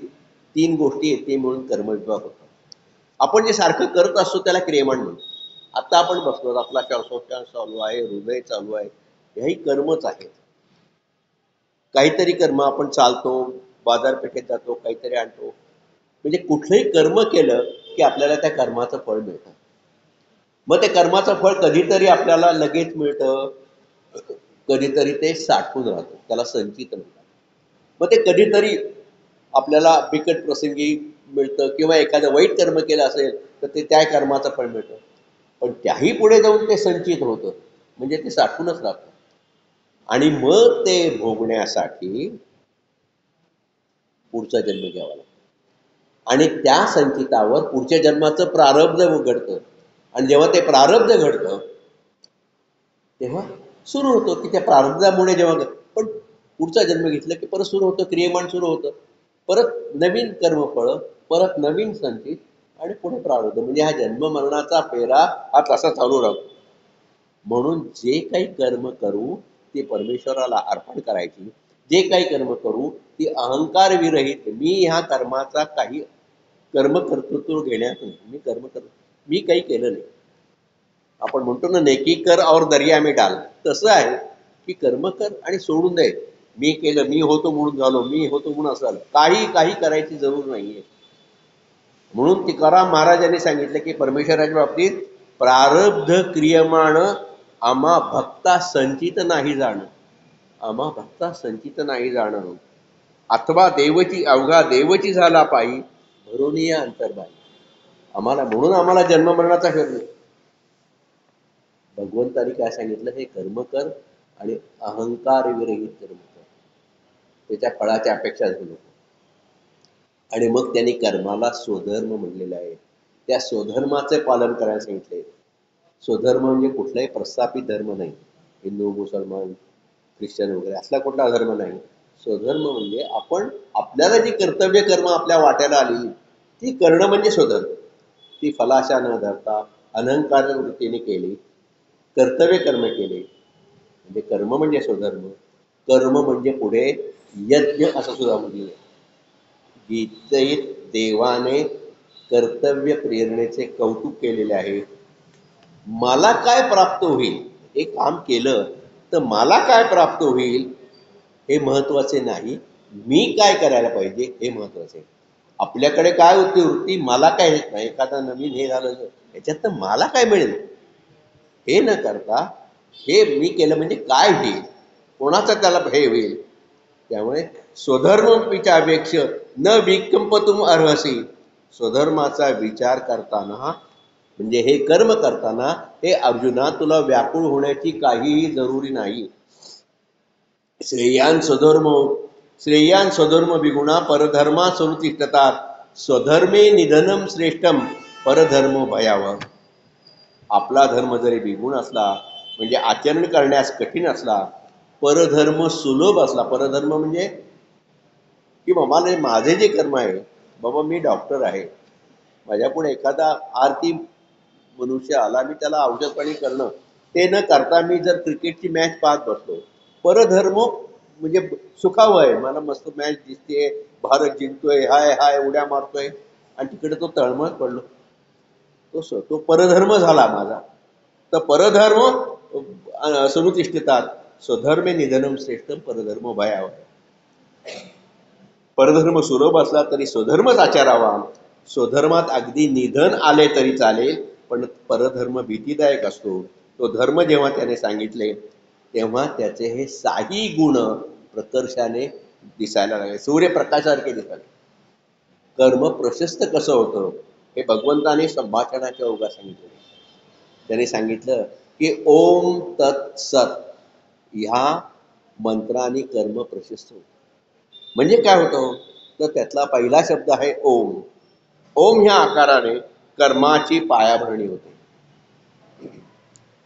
तीन गोष्टी आहेत ते मिळून कर्मविपाक होतो. आपण जे सारखं करत असतो त्याला क्रियमाण म्हणतो. आता आपण बसलो, आपला श्वासोच्छ्वास चालू आहे, हृदय चालू आहे, हेही कर्मच आहेत. काहीतरी कर्म, आपण चालतो, बाजारपेठेत जातो, काहीतरी आणतो, म्हणजे कुठलंही कर्म केलं की आपल्याला त्या कर्माचं फळ मिळतं. मग ते कर्माचं फळ कधीतरी आपल्याला लगेच मिळतं, कधीतरी ते साठून राहतं, त्याला संचित म्हणतात. मग ते कधीतरी आपल्याला बिकट प्रसंगी मिळतं, किंवा एखादं वाईट कर्म केलं असेल तर ते त्या कर्माचं फळ मिळतं. पण त्याही पुढे जाऊन ते संचित होतं, म्हणजे ते साठूनच राहतं. आणि मग ते भोगण्यासाठी पुढचा जन्म घ्यावा लागतो. आणि त्या संचितावर पुढच्या जन्माचं प्रारब्ध घडतं. आणि जेव्हा ते प्रारब्ध घडतं तेव्हा सुरू होतो की त्या प्रारब्धामुळे जेव्हा पण पुढचा जन्म घेतला की परत सुरू होतं, क्रियमान सुरू होतं, परत नवीन कर्मफळ, परत नवीन संचित, आणि पुढे प्रारब्ध. म्हणजे हा जन्म मरणाचा फेरा हा तसा चालू राहतो. म्हणून जे काही कर्म करू ते परमेश्वराला अर्पण करायची. जे काही कर्म करू ती अहंकार विरहित, मी ह्या कर्माचा काही कर्म कर्तृत्व घेण्यात नाही. मी काही केलं नाही. आपण म्हणतो ना, नेकी कर और दर्या में डाल, तसं आहे की कर्म कर आणि सोडून दे. मी केलं, मी होतो म्हणून झालो, मी होतो म्हणून असं झालं, काही करायची जरूर नाहीये. म्हणून तुकाराम महाराजांनी सांगितलं की परमेश्वराच्या बाबतीत प्रारब्ध क्रियमाण आम्हा भक्ता संचित नाही जाणं, आम्हा भक्ता संचित नाही जाणं, अथवा देवची अवघा देवची झाला पायी भरोनिया अंतर्बाई. म्हणून आम्हाला जन्म मरणाचा फेर नाही. भगवंतानी काय सांगितलं, हे कर्म कर आणि अहंकार विरहित कर्म कर, त्याच्या फळाच्या अपेक्षा धरू नको. आणि मग त्यांनी कर्माला स्वधर्म म्हणलेलं आहे. त्या स्वधर्माचे पालन करायला सांगितले. स्वधर्म म्हणजे कुठलाही प्रस्थापित धर्म नाही, हिंदू, मुसलमान, ख्रिश्चन वगैरे असला कुठला धर्म नाही. स्वधर्म म्हणजे आपण आपल्याला जी कर्तव्य कर्म आपल्या वाट्याला आली ती करणं म्हणजे स्वधर्म. ती फलाशा न धरता अनहंकार वृत्तीने केली, कर्तव्य कर्म केले म्हणजे कर्म म्हणजे स्वधर्म. कर्म म्हणजे पुढे यज्ञ असं सुद्धा म्हटलेलं आहे. गीतेत देवाने कर्तव्य प्रेरणेचे कौतुक केलेले आहे. मला काय प्राप्त होईल, हे काम केलं तर मला काय प्राप्त होईल हे महत्वाचे नाही, मी काय करायला पाहिजे हे महत्वाचे. आपल्याकडे काय होती वृत्ती, मला काय येत नाही, एखादा नवीन हे झालं याच्यात तर मला काय मिळेल हे न करता, हे मी केलं म्हणजे काय होईल, कोणाचा त्याला हे होईल. त्यामुळे स्वधर्मपिच्या अपेक्ष न विकंपतुम अर्हसी. स्वधर्माचा विचार करताना म्हणजे हे कर्म करताना हे अर्जुना तुला व्याकुळ होण्याची काहीही जरुरी नाही. श्रेयान स्वधर्म विगुणा परधर्मा सनुतिष्ठतात. स्वधर्मे निधनम श्रेष्ठम परधर्म भयावह. आपला धर्म जरी बिगुण असला म्हणजे आचरण करण्यास कठीण असला, परधर्म सुलभ असला. परधर्म म्हणजे की बाबा माझे जे कर्म आहे, बाबा मी डॉक्टर आहे, माझ्यापुढे एखादा आरती मनुष्य आला, मी त्याला औषध पाणी करणं, ते न करता मी जर क्रिकेटची मॅच पाहत बसलो, परधर्म म्हणजे सुखावं आहे, मला मस्त मॅच दिसते, भारत जिंकतोय, हाय हाय उड्या मारतोय, आणि तिकडे तो तळमळत पडलो, तो परधर्म झाला माझा. तर परधर्म सनुतिष्ठितात. स्वधर्मे निधनम श्रेष्ठम परधर्म भयावह. परधर्म सुलभ असला तरी स्वधर्मच आचारावा. स्वधर्मात अगदी निधन आले तरी चालेल, पण परधर्म भीतीदायक असतो. तो धर्म जेव्हा त्याने सांगितले तेव्हा त्याचे हे साही गुण प्रकर्षाने दिसायला लागले, सूर्यप्रकाशासारखे दिसायला. कर्म प्रशस्त कसं होतं हे भगवंताने संभाषणाच्या ओघात सांगितलं. त्याने सांगितलं की ओम तत्सत ह्या मंत्राने कर्म प्रशस्त होतं. म्हणजे काय होतं तर त्यातला पहिला शब्द आहे ओम. ओम ह्या आकाराने कर्माची पायाभरणी होते,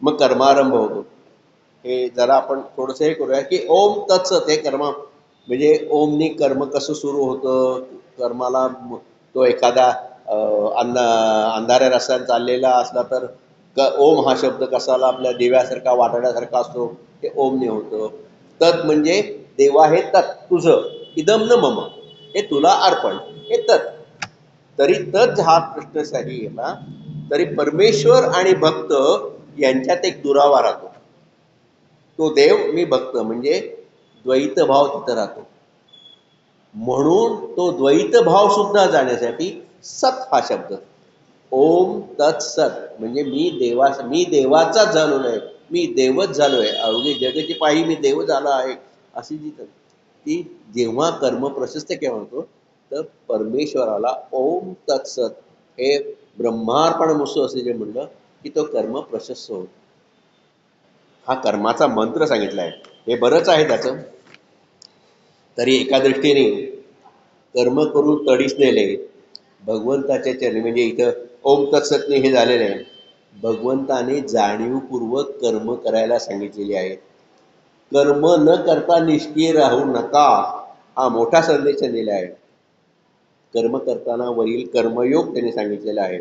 मग कर्मारंभ होतो. हे जरा आपण थोडंसं हे करूया की ओम तत्सत हे कर्म म्हणजे ओमनी कर्म कसं सुरू होतं, कर्माला तो एखादा अंधाऱ्या रस्त्याने चाललेला असला तर ओम हा शब्द कसाला आपल्या दिव्यासारखा वाटण्यासारखा असतो, ते ओमने होतं. तत् म्हणजे देवा हे तत् तुझं, इदम न मम हे तुला अर्पण, हे तत्. तरी तत् हा प्रश्नसाठी गेला तरी परमेश्वर आणि भक्त यांच्यात एक दुरावा राहतो. तो देव, मी भक्त, म्हणजे द्वैत भाव तिथं राहतो. म्हणून तो द्वैत भाव सुद्धा जाण्यासाठी सत हा शब्द, ओम तत्सत, म्हणजे मी देवाचाच झालेलो आहे, मी देवच झालो आहे, अवघे जगाची पायी मी देव झाला आहे, अशी जी ती जेव्हा कर्म प्रशस्त केव्हा होतो तर परमेश्वराला ओम तत्सत हे ब्रह्मार्पण मुसू असे जे म्हणलं की तो कर्म प्रशस्त होतो. हा कर्माचा मंत्र सांगितला आहे, हे बरंच आहे त्याचं. तरी एका दृष्टीने कर्म करून तडीस नेले भगवंताच्या चरणी, म्हणजे इथं ओम तत्सतने हे झालेलं आहे. भगवंताने जाणीवपूर्वक कर्म करायला सांगितलेले आहेत. कर्म न करता निष्क्रिय राहू नका, हा मोठा संदेश दिला आहे. कर्म करताना वरील कर्मयोग त्यांनी सांगितलेला आहे.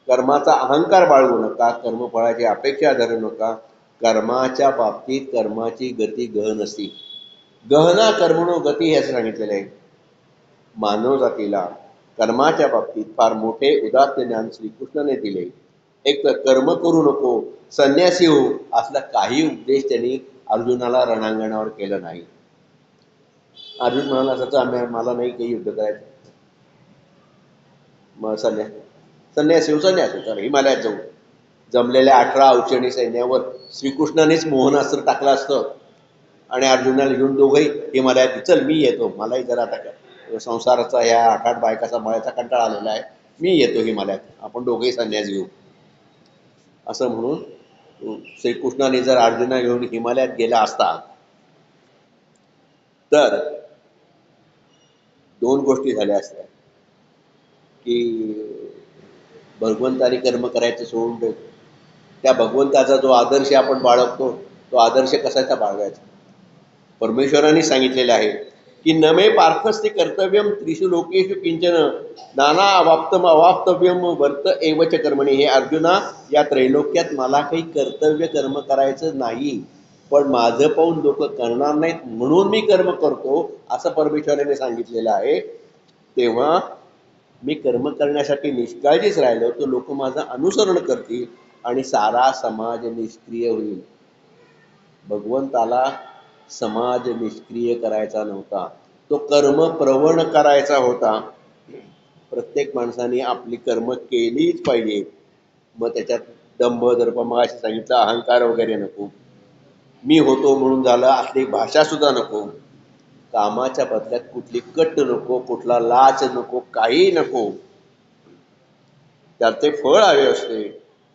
कर्माचा अहंकार बाळगू नका, कर्मफळाची अपेक्षा धरू नका. कर्माच्या बाबतीत कर्माची गती गहन असते, गहना कर्मणो गती हे असं सांगितलेलं आहे. मानव जातीला कर्माच्या बाबतीत फार मोठे उदात्त ज्ञान श्रीकृष्णाने दिले. एक तर कर्म करू नको, संन्यासी हो, असला काही उपदेश त्यांनी अर्जुनाला रणांगणावर केलं नाही. अर्जुन म्हणाला असं मला नाही काही युद्ध करायचं, मग संन्यासी हो, चला हिमालयात जाऊ. जमलेल्या 18 अवचणी सैन्यावर श्रीकृष्णानेच मोहनास्त्र टाकलं असतं आणि अर्जुनाला घेऊन दोघंही हिमालयात, चल मी येतो, मलाही जरा आता संसाराचा ह्या 8-8 बायकाचा मळ्याचा कंटाळा आलेला आहे, मी येतो हिमालयात, आपण दोघंही संन्यास घेऊ, असं म्हणून श्रीकृष्णाने जर अर्जुना घेऊन हिमालयात गेला असता तर 2 गोष्टी झाल्या असत्या की भगवंताने कर्म करायचं सोडून दे, त्या भगवंताचा जो आदर्श आपण बाळगतो तो आदर्श कसाचा बाळगायचा. परमेश्वराने सांगितलेलं आहे की नमे पार्थस्ते कर्तव्यम त्रिषु लोकेषु किंचन नाना अवाप्तम अवाप्तव्यम वर्त एवच कर्मणी. हे अर्जुना, या त्रैलोक्यात मला काही कर्तव्य कर्म करायचं नाही, पण माझं पाहून लोक करणार नाहीत म्हणून मी कर्म करतो, असं परमेश्वराने सांगितलेलं आहे. तेव्हा मी कर्म करण्यासाठी निष्काळजीच राहिलो तर लोक माझं अनुसरण करतील आणि सारा समाज निष्क्रिय होईल. भगवंताला समाज निष्क्रिय करायचा नव्हता, तो कर्म प्रवण करायचा होता. प्रत्येक माणसाने आपली कर्म केलीच पाहिजे. मग त्याच्यात दंभ दर्प, मग असे सांगितलं, अहंकार वगैरे नको, मी होतो म्हणून झालं असली भाषा सुद्धा नको, कामाच्या बदल्यात कुठली कट नको, कुठला लाच नको, काही नको. त्याचे फळ हवे असते.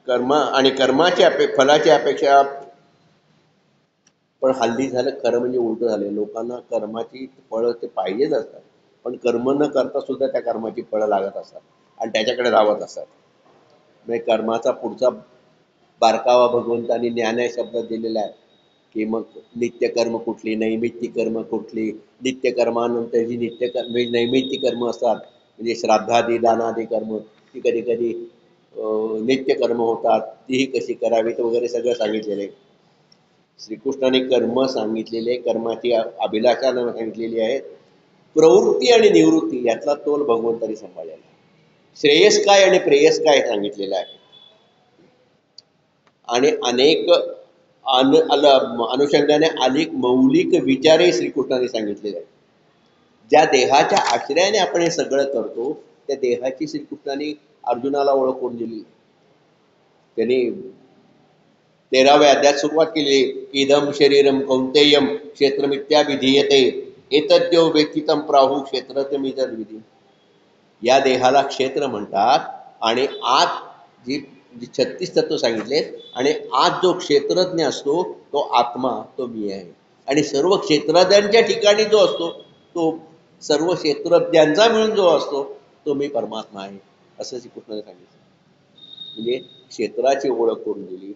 कर्म आणि कर्माची फलाची अपेक्षा, पण हल्ली झालं खरं म्हणजे उलट झाले. लोकांना कर्माची फळं ते पाहिजेच असतात, पण कर्म न करता सुद्धा त्या कर्माची फळं लागत असतात आणि त्याच्याकडे धावत असतात. म्हणजे कर्माचा पुढचा बारकावा भगवंतांनी ज्ञान या शब्दात दिलेला आहे की मग नित्यकर्म कुठली, नैमित्तिक कर्म कुठली. नित्यकर्मानंतर जी नैमित्तिक कर्म असतात, म्हणजे श्राद्धादी दानादी कर्म, ती कधी कधी नित्यकर्म होतात, तीही कशी करावीत वगैरे सगळं सांगितलेलं आहे. श्रीकृष्णाने कर्म सांगितलेले, कर्माची अभिलाषा सांगितलेली आहे. प्रवृत्ती आणि निवृत्ती यातला तोल भगवंतानी सांभाळलेला आहे. श्रेयस काय आणि प्रेयस काय सांगितलेलं आहे. आणि अनेक अनुषंगाने अनेक मौलिक विचारही श्रीकृष्णाने सांगितलेले आहेत. ज्या देहाच्या आश्रयाने आपण हे सगळं करतो त्या देहाची श्रीकृष्णाने अर्जुनाला ओळख करून दिली. त्यांनी 13व्या अध्यायात सुरुवात केली, इदम शरीरम कौंतेयम क्षेत्रमित्याभिधीयते एतद्यो वेत्तितं प्राहु क्षेत्रमिदर्विधी. या देहाला क्षेत्र म्हणतात आणि आत जी 36 तत्व सांगितले आणि आत जो क्षेत्रज्ञ असतो तो आत्मा, तो मी आहे. आणि सर्व क्षेत्रज्ञांच्या ठिकाणी जो असतो तो सर्व क्षेत्रज्ञांचा मिळून जो असतो तो मी परमात्मा आहे, असं श्रीकृष्णाने सांगितलं. म्हणजे क्षेत्राची ओळख करून दिली.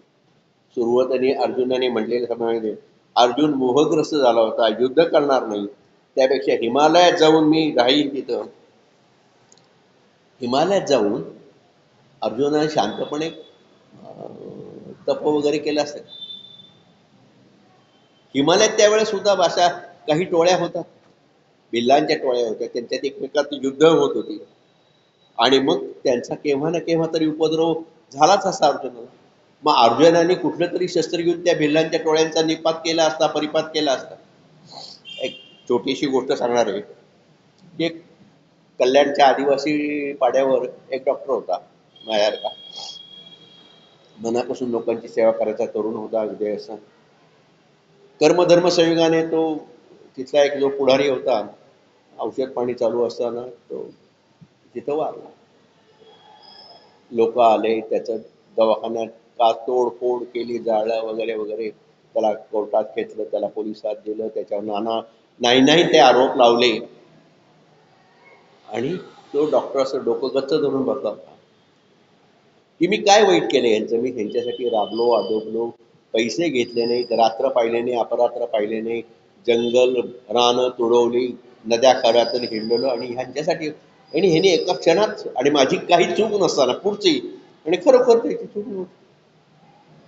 सुरुवातीने अर्जुनाने म्हटलेले समजले, अर्जुन मोहग्रस्त झाला होता, युद्ध करणार नाही, त्यापेक्षा हिमालयात जाऊन मी राहील तिथं, हिमालयात जाऊन अर्जुनाने शांतपणे तप वगैरे केलं असतं. हिमालयात त्यावेळेस सुद्धा अशा काही टोळ्या होतात, भिल्लांच्या टोळ्या होत्या, त्यांच्यात एकमेकात युद्ध होत होती. आणि मग त्यांचा केव्हा ना केव्हा तरी उपद्रव झालाच असता अर्जुनाला. मग अर्जुनाने कुठलं तरी शस्त्र घेऊन त्या भिल्लांच्या टोळ्यांचा निपात केला असता, परिपात केला असता. एक छोटीशी गोष्ट सांगणार आहे की एक कल्याणच्या आदिवासी पाड्यावर एक डॉक्टर होता, माझ्यासारखा मनापासून लोकांची सेवा करायचा तरुण होता, अगदी असं कर्मधर्म संयोगाने तो तिथला एक जो पुढारी होता, औषध पाणी चालू असताना तो तिथं वारला. लोक आले, त्याचं दवाखान्यात का तोडफोड केली, जाळलं वगैरे वगैरे, त्याला कोर्टात घेतलं, त्याला पोलिसात दिलं, त्याच्यावर नाना नाही नाही ते आरोप लावले. आणि तो डॉक्टर असं डोकं गच्च धरून बसला होता की मी काय वाईट केलं यांचं, मी ह्यांच्यासाठी राबलो, आदोबलो, पैसे घेतले नाहीत, रात्र पाहिले नाही, अपरात्र पाहिले नाही, जंगल रानं तुडवली, नद्या खऱ्यातून हिंडलो आणि ह्यांच्यासाठी. आणि ह्याने एका क्षणात, आणि माझी काही चूक नसताना पुढची, आणि खरोखर त्याची चूक नव्हती,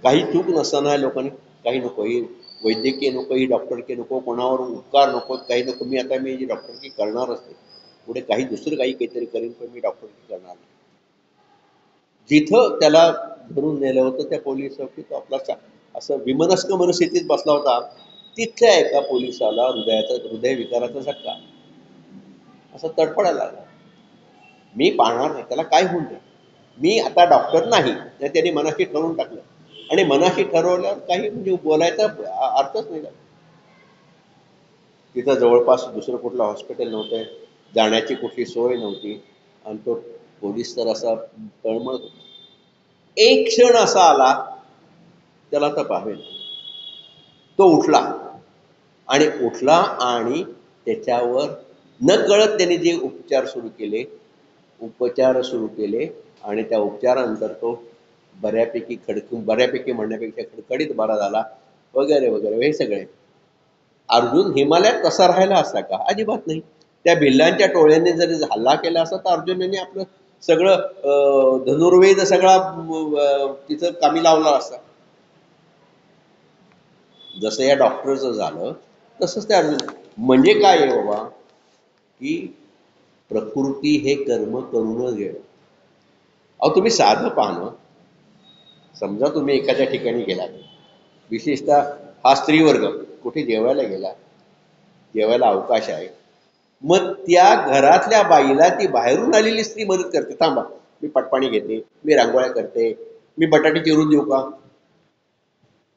काही चूक नसताना लोकांनी काही नको, ही वैद्यकीय नको, ही डॉक्टरकी नको, कोणावर उपकार नको, काही नको, मी डॉक्टरकी करणारच नाही, पुढे काही दुसरं काही काहीतरी करीन, पण मी डॉक्टरकी करणार नाही. जिथं त्याला धरून नेलं होतं त्या पोलीस चौकीत, तो आपला असं विमनस्क मनस्थितीत बसला होता, तिथल्या एका पोलिसाला हृदयविकाराचा झटका, असं तडफडायला लागला. मी पाहणार नाही, त्याला काय होऊन दे, मी आता डॉक्टर नाही, त्यांनी मनाशी ठरवून टाकलं. आणि मनाशी ठरवल्यावर काही म्हणजे बोलायचा अर्थच नाही. तिथं जवळपास दुसरं कुठलं हॉस्पिटल नव्हतं, जाण्याची कुठली सोय नव्हती, आणि तो पोलीस तर असा तळमळत होता. एक क्षण असा आला, त्याला तर पाहावे, तो उठला, आणि त्याच्यावर न कळत त्याने जे उपचार सुरू केले, आणि त्या उपचारानंतर तो बऱ्यापैकी म्हणण्यापेक्षा खडखडीत बरा झाला, वगैरे वगैरे. हे सगळे अर्जुन हिमालयात कसा राहिला असता का? अजिबात नाही. त्या भिल्लांच्या टोळ्यांनी जरी हल्ला केला असता तर अर्जुनाने आपलं सगळं धनुर्वेद सगळा तिथं कामी लावला असता. जसं या डॉक्टरचं झालं तसंच त्या अर्जुन. म्हणजे काय आहे बाबा, की प्रकृती हे कर्म करूनच घे. अहो तुम्ही साधं पाहणं, समजा तुम्ही एखाद्या ठिकाणी गेला, विशेषतः हा स्त्रीवर्ग कुठे जेवायला गेला, जेवायला अवकाश आहे, मग त्या घरातल्या बाईला ती बाहेरून आलेली स्त्री मदत करते, थांबा मी पटपाणी घेते, मी रांगोळ्या करते, मी बटाटे चिरून देऊ का,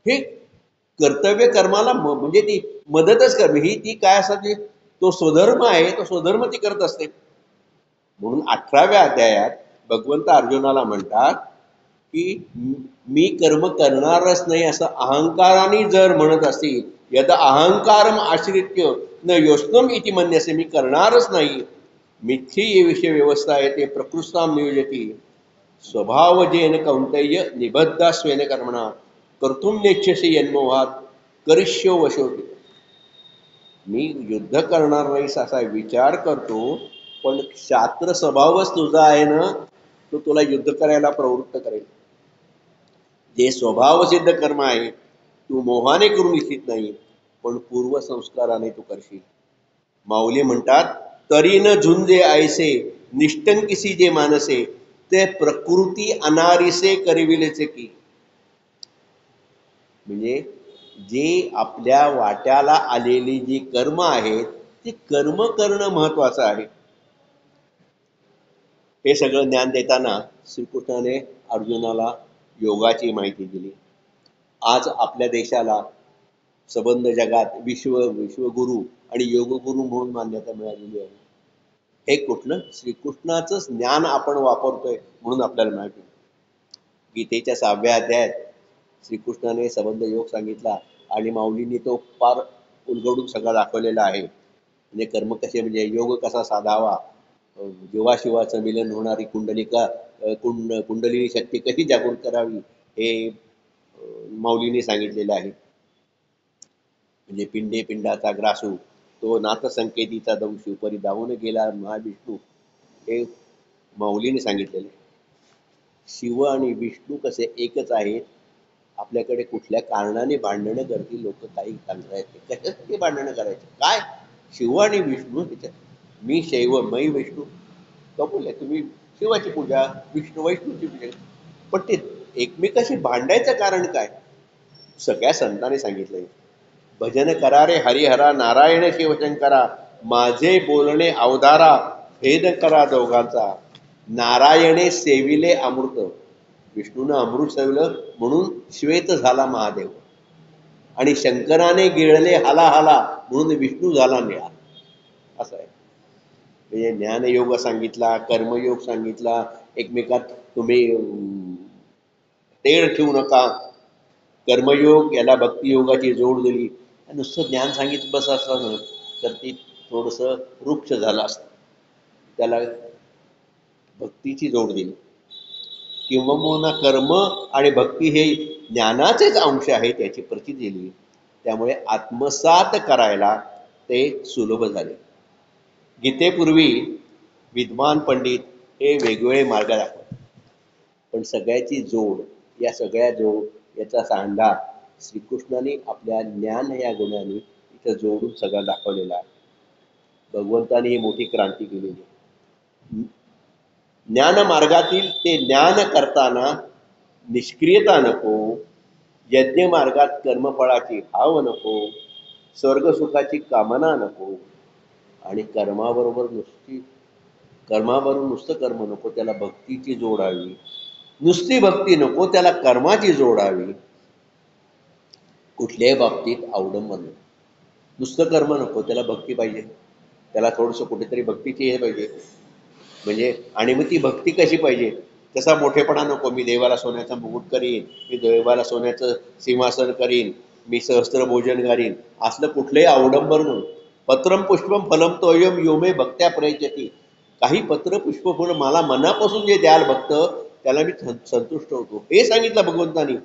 हे कर्तव्य कर्माला म्हणजे ती मदतच करणे, ही ती काय असते, तो स्वधर्म आहे, तो स्वधर्म ती करत असते. म्हणून 18व्या अध्यायात भगवंत अर्जुनाला म्हणतात की मी कर्म करणारच नाही असं अहंकाराने जर म्हणत असतील, यदा अहंकारम आश्रित्य न योष्णम इति मन्यसे, मी करणारच नाही, मिथ्ये ये विषय व्यवस्था आहे ते प्रकृष्टाम नियोजती स्वभावजेन कौंतेय निबद्धा स्वेन कर्मणा कर्तुम नेच्छसे यन्मोहात करिष्यो वशोती. मी युद्ध करणार नाहीस असा विचार करतो, पण शास्त्र स्वभावच तुझा आहे ना, तो तुला युद्ध करायला प्रवृत्त करेल. जे स्वभावसिद्ध कर्म आहे तू मोहाने करू इच्छित नाही, पण पूर्वसंस्काराने तू करशील. माऊली म्हणतात, तरी न झुंजे ऐसे निष्ठंकिसी जे मानसे, ते प्रकृती अनारिसे करविलेचे की. म्हणजे जे आपल्या वाट्याला आलेली जी कर्म आहेत ती कर्म करणं महत्वाचं आहे. हे सगळं ज्ञान देताना श्रीकृष्णाने अर्जुनाला योगाची माहिती दिली. आज आपल्या देशाला संबंध जगात विश्वगुरु आणि योगगुरु म्हणून मान्यता मिळालेली आहे. हे कुठलं श्रीकृष्णाचं ज्ञान आपण वापरतोय म्हणून आपल्याला माहिती. गीतेच्या 6व्या अध्यायात श्रीकृष्णाने संबंध योग सांगितला, आणि माऊलींनी तो फार उलगडून सगळा दाखवलेला आहे. म्हणजे कर्म कसे, म्हणजे योग कसा साधावा, जीवाशिवाचं मिलन होणारी कुंडलिनी शक्ती कशी जागृत करावी, हे माऊलींनी सांगितलेलं आहे. म्हणजे पिंडे पिंडाचा ग्रासू, तो नाथसंकेतीचा दंशू, परी धावून गेला महाविष्णू, हे माऊलीने सांगितलेलं आहे. शिव आणि विष्णू कसे एकच आहेत. आपल्याकडे कुठल्या कारणाने भांडणं करतील लोक, काही सांगता येते कशासाठी भांडणं करायचे काय. शिव आणि विष्णू त्याच्यात मी शैव मै विष्णू का बोलले तुम्ही. शिवाची पूजा, विष्णू वैष्णूची पूजा, पण ते एकमेकाशी भांडायचं कारण काय. सगळ्या संतांनी सांगितलंय, भजन करा रे हरिहरा नारायण शिवशंकरा, माझे बोलणे अवधारा, भेद करा दोघांचा, नारायणे सेविले अमृत, विष्णूनं अमृत सेवलं म्हणून श्वेत झाला महादेव, आणि शंकराने गिळले हाला हाला म्हणून विष्णू झाला निळा. असं आहे. म्हणजे ज्ञानयोग सांगितला, कर्मयोग सांगितला, एकमेकात तुम्ही तेढ ठेवू नका. कर्मयोग याला भक्तियोगाची जोड दिली. नुसतं ज्ञान सांगितलं बस असं तर ती थोडंसं वृक्ष झालं असतं. त्याला भक्तीची जोड दिली. किंवा कर्म आणि भक्ती हे ज्ञानाचेच अंश आहे त्याची प्रती दिली. त्यामुळे आत्मसात करायला ते सुलभ झाले. गीतेपूर्वी विद्वान पंडित हे वेगवेगळे मार्ग दाखवतात, पण सगळ्याची जोड, या सगळ्या जोड याचा सांडा श्रीकृष्णाने आपल्या ज्ञान या गुणाने इथं जोडून सगळं दाखवलेला आहे. भगवंताने ही मोठी क्रांती केलेली. ज्ञान मार्गातील ते ज्ञान करताना निष्क्रियता नको, यज्ञ मार्गात कर्मफळाची हाव नको, स्वर्गसुखाची कामना नको, आणि कर्माबरोबर नुसतं कर्म नको, त्याला भक्तीची जोड हवी. नुसती भक्ती नको, त्याला कर्माची जोड हवी. कुठल्याही बाबतीत अवडंबन नको. नुसतं कर्म नको, त्याला भक्ती पाहिजे, त्याला थोडंसं कुठेतरी भक्तीची हे पाहिजे. म्हणजे आणि मग ती भक्ती कशी पाहिजे, तसा मोठेपणा नको, मी देवाला सोन्याचा मुकुट करीन, मी देवाला सोन्याचं सिंहासन करीन, मी सहस्त्र भोजन करीन, असलं कुठलंही अवडंबर म्हणून. पत्रम पुष्पम फलम तोयम योमे भक्त्या प्रयजती. काही पत्र पुष्प फुलं मला मनापासून जे द्याल भक्त, त्याला मी संतुष्ट होतो, हे सांगितलं भगवंतानी.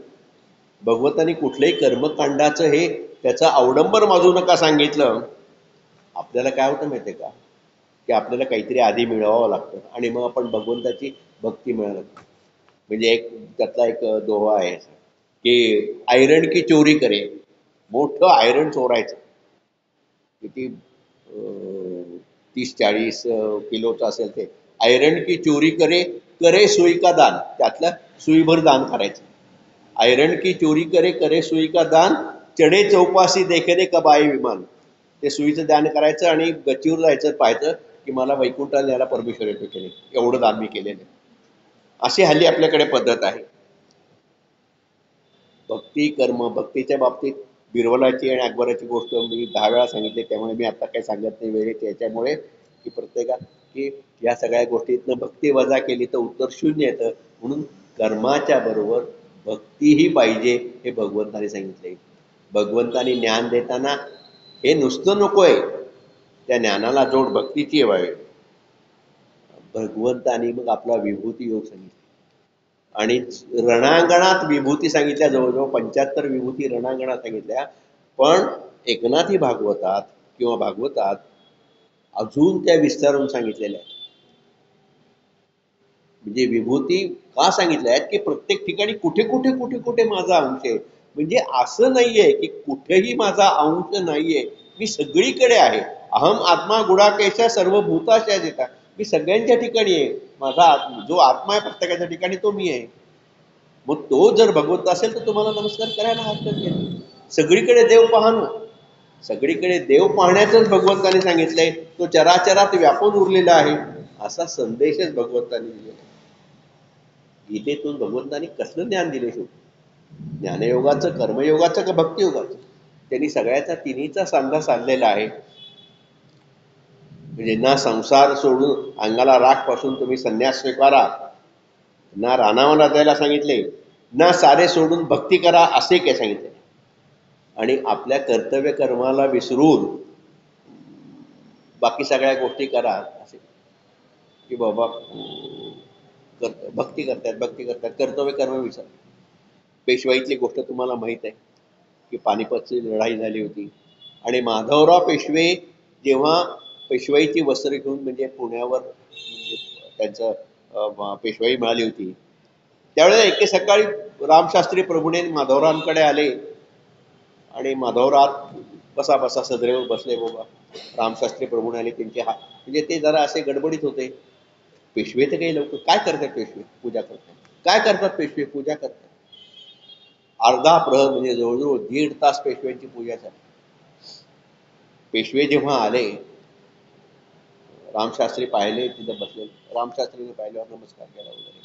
भगवंतानी कुठल्याही कर्मकांडाचं हे त्याचा अवडंबर माजू नका सांगितलं. आपल्याला काय होतं माहिती आहे का, की आपल्याला काहीतरी आधी मिळवावं लागतं आणि मग आपण भगवंताची भक्ती मिळायला लागतो. म्हणजे एक त्यातला एक दोहा आहे की आयरन की चोरी करे. मोठं आयरन चोरायचं, किती 30-40 किलोचं असेल ते. आयरन की चोरी करे, करे सुई का दान, त्यातलं सुईभर दान करायचं. आयरन की चोरी करे, करे सुई का दान, चढे चौपासी देखणे कबाई विमान. ते सुईचं दान करायचं आणि गच्चीवर जायचं, पाहायचं की मला वैकुंठाला न्यायला परमेश्वर येतो की नाही, एवढं दान मी केलेलं. अशी हल्ली आपल्याकडे पद्धत आहे. भक्ती कर्म, भक्तीच्या बाबतीत बिरबलाची आणि अकबराची गोष्ट मी 10 वेळा सांगितली, त्यामुळे मी आता काही सांगत नाही वेळेत. त्याच्यामुळे की प्रत्येकात की या सगळ्या गोष्टीतनं भक्ती वजा केली तर उत्तर शून्य येतं. म्हणून कर्माच्या बरोबर भक्तीही पाहिजे, हे भगवंताने सांगितले. भगवंतानी ज्ञान देताना हे नुसतं नकोय, त्या ज्ञानाला जोड भक्तीची व्हावी. भगवंतानी मग आपला विभूती योग सांगितला आणि रणांगणात विभूती सांगितल्या. जवळजवळ 75 विभूती रणांगणात सांगितल्या. पण एकनाथी भागवतात किंवा भागवतात अजून त्या विस्तारून सांगितलेल्या आहेत. म्हणजे विभूती का सांगितल्या आहेत की प्रत्येक ठिकाणी कुठे कुठे कुठे कुठे माझा अंश आहे. म्हणजे असं नाहीये की कुठेही माझा अंश नाहीये, मी सगळीकडे आहे. अहम आत्मा गुडाकेशा सर्व भूताशा देता, मी सगळ्यांच्या ठिकाणी आहे. माझा जो आत्मा आहे प्रत्येकाच्या ठिकाणी तो मी आहे. मग तो जर भगवंत असेल तर तुम्हाला नमस्कार करायला हरकत नाही. सगळीकडे देव पाहणं, सगळीकडे देव पाहण्याचंच भगवंताने सांगितलंय. तो चराचरात व्यापून उरलेला आहे, असा संदेशच भगवंताने दिलेला. गीतेतून भगवंतानी कसलं ज्ञान दिले शेवटी, ज्ञानयोगाचं, कर्मयोगाचं का भक्तियोगाचं, त्यांनी सगळ्याचा तिन्हीचा सांगा साधलेला आहे. म्हणजे ना संसार सोडून अंगाला राख पासून तुम्ही संन्यास स्वीकारा, ना रानावनात जायला सांगितले, ना सारे सोडून भक्ती करा असे काय सांगितले. आणि आपल्या कर्तव्य कर्माला विसरून बाकी सगळ्या गोष्टी करा असे की बाबा भक्ती करतात कर्तव्य कर्म विसर. पेशवाईतली गोष्ट तुम्हाला माहीत आहे की पानिपतची लढाई झाली होती आणि माधवराव पेशवे जेव्हा पेशवाईची वस्त्र घेऊन म्हणजे पुण्यावर म्हणजे त्यांचं पेशवाई मिळाली होती, त्यावेळेला एके सकाळी रामशास्त्री प्रभूने माधवरावांकडे आले आणि माधवराव बसा बसा सदरेवर बसले. बाबा रामशास्त्री प्रभूने आले, त्यांचे हात म्हणजे ते जरा असे गडबडीत होते. पेशवे तर काही लोक काय करतात, पेशवे पूजा करतात, काय करतात पेशवे पूजा करतात. अर्धा प्रहर म्हणजे जवळजवळ 1.5 तास पेशव्यांची पूजा झाली. पेशवे जेव्हा आले, रामशास्त्री पाहिले, तिथं बसले. रामशास्त्रीने पाहिल्यावर नमस्कार केला वगैरे,